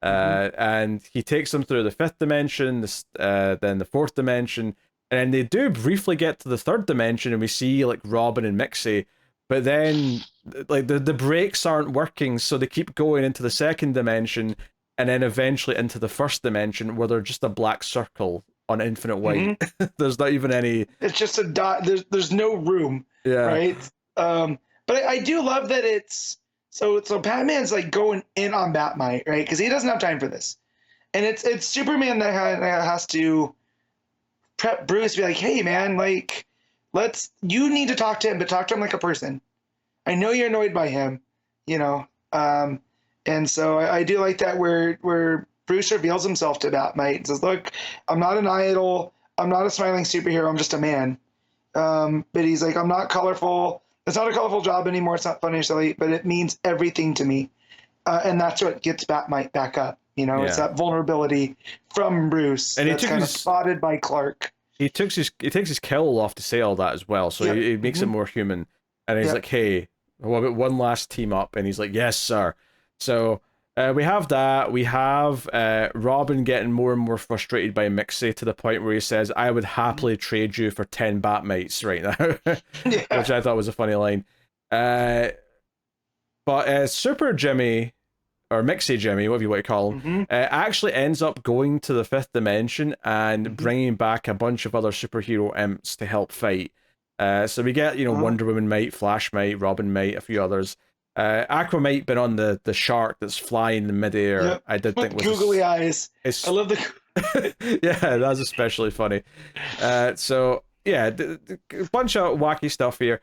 And he takes them through the fifth dimension, then the fourth dimension, and then they do briefly get to the third dimension, and we see, Robin and Mixie. But then, the brakes aren't working, so they keep going into the second dimension, and then eventually into the first dimension where they're just a black circle on infinite white. There's not even any... It's just a dot. There's no room, right? But I do love that it's... So Batman's going in on Batmite, right? Because he doesn't have time for this. And it's Superman that has to prep Bruce, be like, hey, man, you need to talk to him, but talk to him like a person. I know you're annoyed by him, and so I do like that where Bruce reveals himself to Batmite and says, look, I'm not an idol. I'm not a smiling superhero. I'm just a man. But he's like, I'm not colorful. It's not a colorful job anymore. It's not funny or silly, but it means everything to me. And that's what gets Batmite back up. It's that vulnerability from Bruce, and that's kind of spotted by Clark. He takes his cowl off to say all that as well, so he makes it more human. And he's like, hey, what about one last team up? And he's like, yes, sir. So we have that. We have Robin getting more and more frustrated by Mixie to the point where he says, I would happily trade you for 10 Batmites right now, Yeah. which I thought was a funny line. But Super Jimmy, or Mixie Jimmy, whatever you want to call him, actually ends up going to the fifth dimension and bringing back a bunch of other superhero imps to help fight. So we get, Wonder Woman might, Flash might, Robin might, a few others. Aqua might been on the shark that's flying in midair. Yep. I did think was googly eyes. I love the. Yeah, that was especially funny. So yeah, a bunch of wacky stuff here.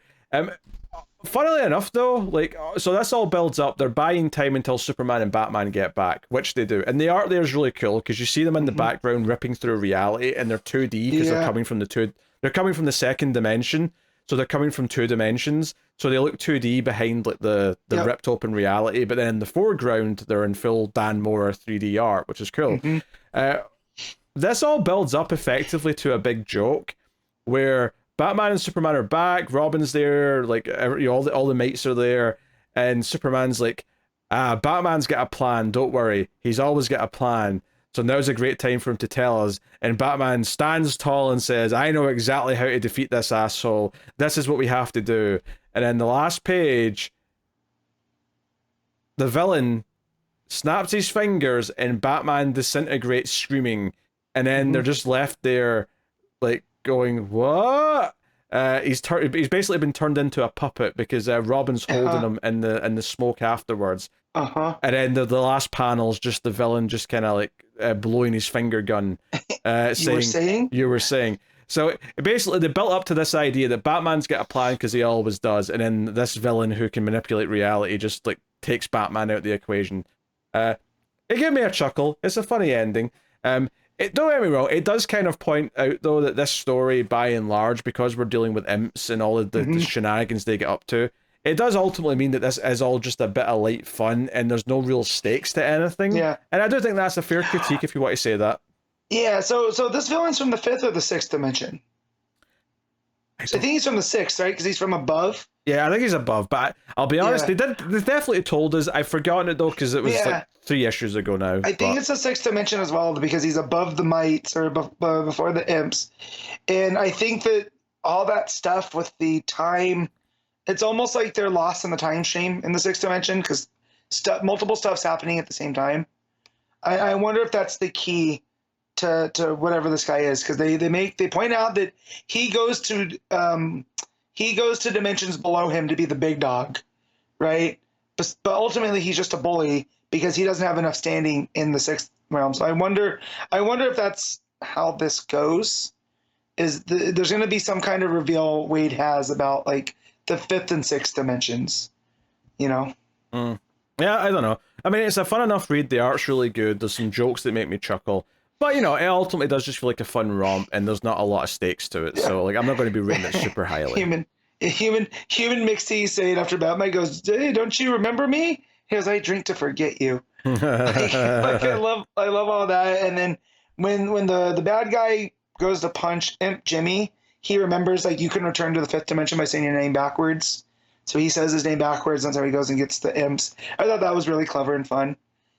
Funnily enough, though, so this all builds up. They're buying time until Superman and Batman get back, which they do, and the art there is really cool because you see them in the background ripping through reality, and they're 2D because they're coming from they're coming from the second dimension, so they're coming from 2 dimensions, so they look 2D behind the ripped open reality, but then in the foreground they're in full Dan Mora 3D art, which is cool. This all builds up effectively to a big joke where Batman and Superman are back, Robin's there, all the mates are there, and Superman's like, Batman's got a plan, don't worry, he's always got a plan, so now's a great time for him to tell us. And Batman stands tall and says, I know exactly how to defeat this asshole, this is what we have to do. And then the last page, the villain snaps his fingers and Batman disintegrates screaming, and then they're just left there going, what? He's basically been turned into a puppet because Robin's holding him in the smoke afterwards. And then the last panel's just the villain just kind of blowing his finger gun, saying, you were saying. So basically they built up to this idea that Batman's got a plan because he always does, and then this villain who can manipulate reality just takes Batman out of the equation. It gave me a chuckle. It's a funny ending. Don't get me wrong, it does kind of point out, though, that this story, by and large, because we're dealing with imps and all of the shenanigans they get up to, it does ultimately mean that this is all just a bit of light fun and there's no real stakes to anything. Yeah. And I do think that's a fair critique if you want to say that. Yeah, so this villain's from the 5th or the 6th dimension? I think he's from the 6th, right? Because he's from above. Yeah, I think he's above, but I'll be honest, they definitely told us. I've forgotten it, though, because it was 3 issues ago now. I think it's the 6th dimension as well, because he's above the mites, or before the imps. And I think that all that stuff with the time, it's almost like they're lost in the time stream in the 6th dimension, because multiple stuff's happening at the same time. I wonder if that's the key to whatever this guy is, because they point out that he goes to dimensions below him to be the big dog, right? But ultimately he's just a bully because he doesn't have enough standing in the 6th realm. So I wonder if that's how this goes. There's going to be some kind of reveal Waid has about the 5th and 6th dimensions, Yeah, I don't know. I mean, it's a fun enough read. The art's really good. There's some jokes that make me chuckle. But, it ultimately does just feel like a fun romp, and there's not a lot of stakes to it. Yeah. So, I'm not going to be rating it super highly. Human Mixie saying after Batman goes, hey, don't you remember me? He goes, I drink to forget you. I love all that. And then when the bad guy goes to punch Imp Jimmy, he remembers, you can return to the 5th dimension by saying your name backwards. So he says his name backwards, and that's how he goes and gets the imps. I thought that was really clever and fun.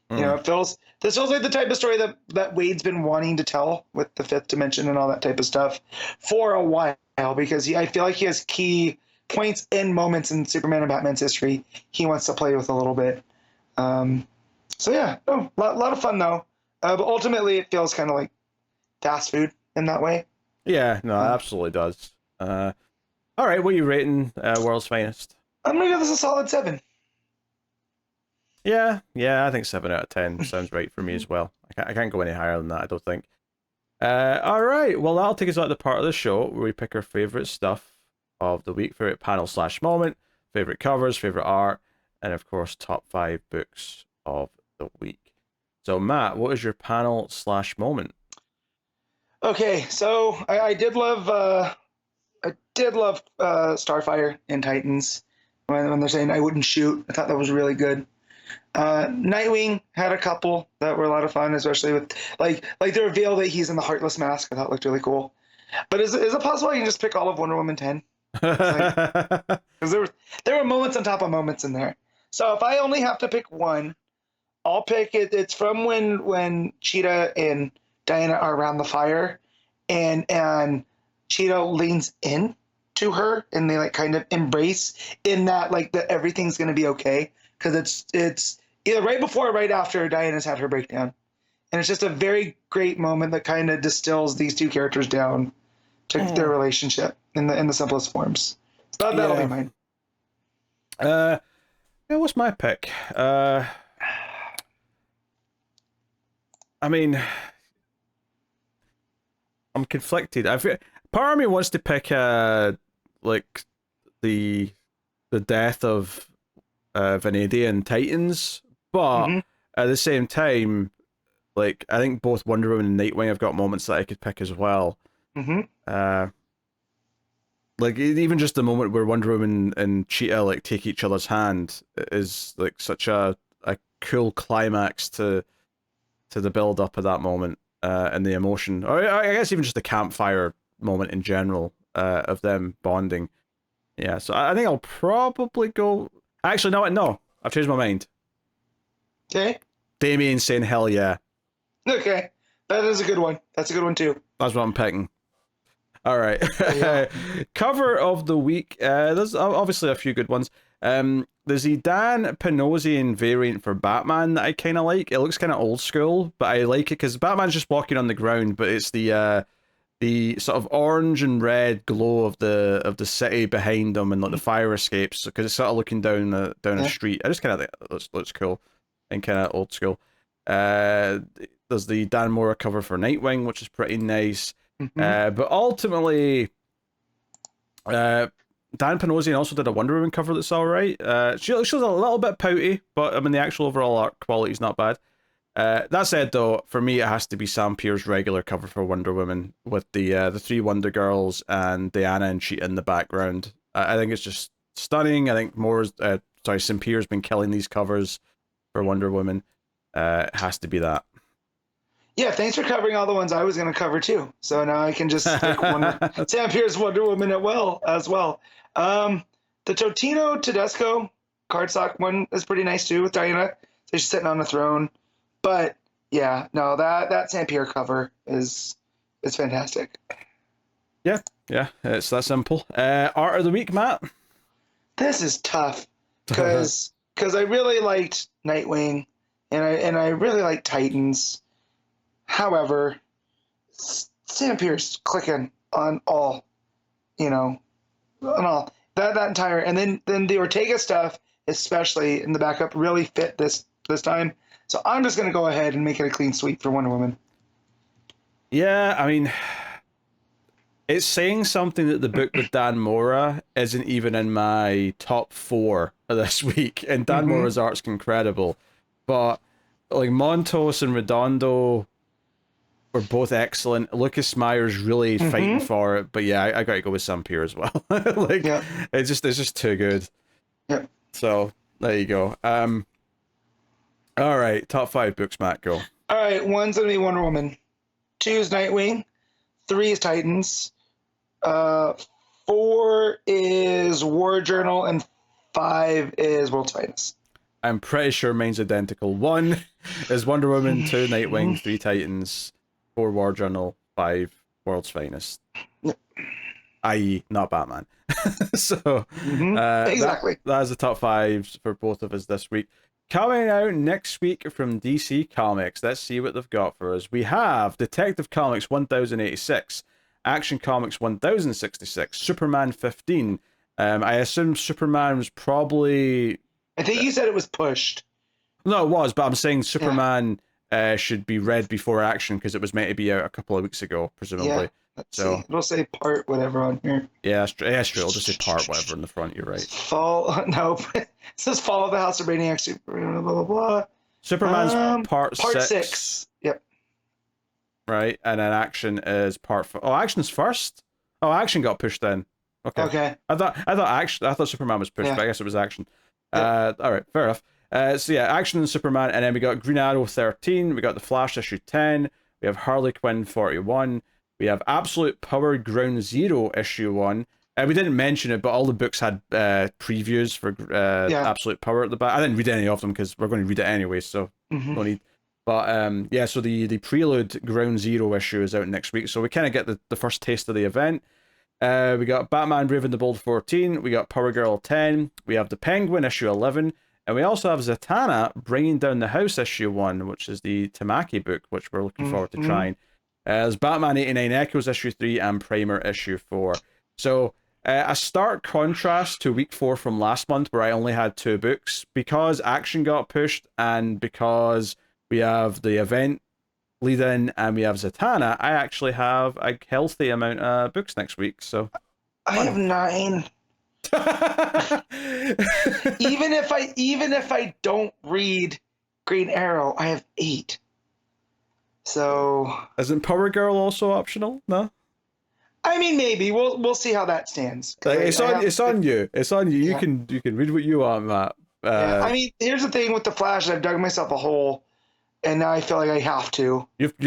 This feels like the type of story that Waid's been wanting to tell with the 5th dimension and all that type of stuff for a while, because I feel like he has key points and moments in Superman and Batman's history he wants to play with a little bit. So yeah, a lot of fun though. But ultimately it feels kind of like fast food in that way. Yeah, no, it absolutely does. All right, what are you rating World's Finest? I'm going to give this a solid 7. Yeah, I think 7 out of 10 sounds right for me as well. I can't go any higher than that, I don't think. All right, well, that'll take us out to the part of the show where we pick our favorite stuff of the week, favorite panel/moment, favorite covers, favorite art, and of course, top 5 books of the week. So, Matt, what is your panel/moment? Okay, so I did love Starfire and Titans when they're saying I wouldn't shoot. I thought that was really good. Nightwing had a couple that were a lot of fun, especially with like the reveal that he's in the Heartless mask. I thought looked really cool. But is it possible I can just pick all of Wonder Woman 10? It's like because there were moments on top of moments in there. So if I only have to pick one, I'll pick it. It's from when Cheetah and Diana are around the fire, and Cheetah leans in to her, and they like kind of embrace in that like that everything's gonna be okay because it's either right before or right after Diana's had her breakdown, and it's just a very great moment that kind of distills these two characters down to their relationship in the simplest forms. So that'll be mine. Yeah, what's my pick? I mean, I'm conflicted. Part of me wants to pick like the death of Vanadian Titans, but at the same time, like I think both Wonder Woman and Nightwing have got moments that I could pick as well. Like even just the moment where Wonder Woman and Cheetah like take each other's hand is like such a cool climax to the build up of that moment and the emotion. Or I guess even just the campfire moment in general of them bonding. Yeah, so I think I'll probably go. Actually, no, I've changed my mind. Okay. Damien saying hell yeah. Okay, that is a good one. That's a good one too. That's what I'm picking. All right. Cover of the week. There's obviously a few good ones. There's the Dan Panosian variant for Batman that I kind of like. It looks kind of old school, but I like it because Batman's just walking on the ground, but it's the sort of orange and red glow of the city behind them and like the fire escapes because it's sort of looking down a street. I just kind of think it looks cool and kind of old school. There's the Dan Mora cover for Nightwing, which is pretty nice. But ultimately, Dan Panosian also did a Wonder Woman cover that's all right. She's a little bit pouty, but I mean the actual overall art quality is not bad. That said, though, for me it has to be Sampere's regular cover for Wonder Woman with the three Wonder Girls and Diana and Cheetah in the background. I think it's just stunning. I think Sampere's been killing these covers for Wonder Woman. It has to be that. Yeah, thanks for covering all the ones I was going to cover too. So now I can just pick Sampere's Wonder Woman as well. The Totino Tedesco cardstock one is pretty nice too with Diana. So she's sitting on the throne. But yeah, no, that Sampere cover is fantastic. Yeah, it's that simple. Art of the week, Matt. This is tough because I really liked Nightwing and I really liked Titans. However, Sampere's clicking on all, on all that entire, and then the Ortega stuff, especially in the backup, really fit this time. So I'm just gonna go ahead and make it a clean sweep for Wonder Woman. Yeah, I mean, it's saying something that the book with Dan Mora isn't even in my top 4 this week, and Dan Mora's art's incredible, but like Montos and Redondo were both excellent. Lucas Meyer's really fighting for it, but yeah, I gotta go with Sampere as well. It's just too good. Yeah. So there you go. All right, top 5 books, Matt. Go. All right, 1's gonna be Wonder Woman, 2 is Nightwing, 3 is Titans, 4 is War Journal, and 5 is World's Finest. I'm pretty sure mine's identical. 1 is Wonder Woman, 2 Nightwing, 3 Titans, 4 War Journal, 5 World's Finest. I.e., not Batman. So, exactly. That is the top 5 for both of us this week. Coming out next week from DC Comics, let's see what they've got for us. We have Detective Comics 1086, Action Comics 1066, Superman 15. I assume Superman was probably... I think you said it was pushed. No, it was, but I'm saying Superman should be read before Action because it was meant to be out a couple of weeks ago, presumably. Yeah, let's see. It'll say part whatever on here. Yeah, that's true. It'll just say part whatever in the front. You're right. No, it says Fall of the House of Brainiac. Blah blah blah. Superman's part 6. Yep. Right, and then Action is part. Action's first. Oh, Action got pushed then. Okay. I thought Superman was pushed, but I guess it was Action. All right, fair enough. So yeah, Action and Superman, and then we got Green Arrow 13, we got The Flash issue 10, we have Harley Quinn 41, we have Absolute Power Ground Zero issue 1, We didn't mention it, but all the books had previews for Yeah. Absolute Power at the back. I didn't read any of them because we're going to read it anyway, so no need. But yeah, so the Prelude Ground Zero issue is out next week, so we kind of get the first taste of the event. We got Batman Brave and the Bold 14, we got Power Girl 10, we have the Penguin issue 11, and we also have Zatanna Bringing Down the House issue 1, which is the Tamaki book, which we're looking forward to trying. There's Batman 89 Echoes issue 3 and Primer issue 4. So a stark contrast to week 4 from last month, where I only had 2 books. Because Action got pushed and because we have the event lead in and we have Zatanna, I actually have a healthy amount of books next week. So I have 9. even if I don't read Green Arrow, I have 8. So isn't Power Girl also optional? No. I mean, maybe we'll see how that stands. It's on you. It's on you. Yeah. You can read what you want, Matt. Yeah. I mean, here's the thing with the Flash. I've dug myself a hole, and now I feel like I have to. You've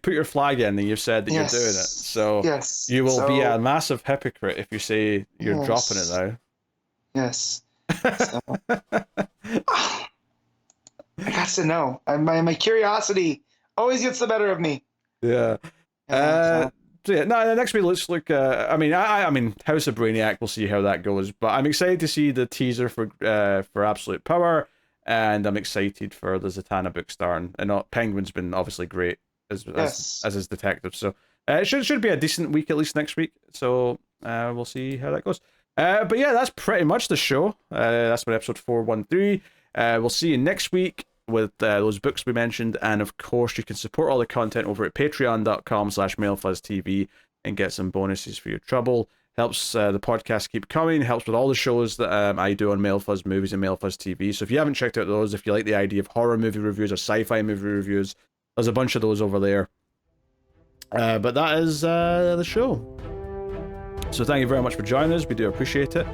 put your flag in and you've said that you're doing it. So you will be a massive hypocrite if you say you're dropping it now. Yes. So, I got to know. My curiosity always gets the better of me. Yeah. So yeah, no. Next week, let's look. I mean, House of Brainiac. We'll see how that goes. But I'm excited to see the teaser for Absolute Power, and I'm excited for the Zatanna book starring. And Penguin's been obviously great as his detective. So it should be a decent week at least next week. So we'll see how that goes. But yeah, that's pretty much the show. That's been episode 413. We'll see you next week with those books we mentioned, and of course you can support all the content over at patreon.com/MailFuzzTV and get some bonuses for your trouble. Helps the podcast keep coming, helps with all the shows that I do on MailFuzz Movies and MailFuzz TV. So if you haven't checked out those, if you like the idea of horror movie reviews or sci-fi movie reviews, there's a bunch of those over there. But that is the show. So thank you very much for joining us. We do appreciate it.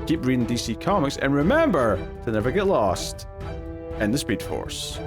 Keep reading DC Comics, and remember to never get lost in the Speed Force.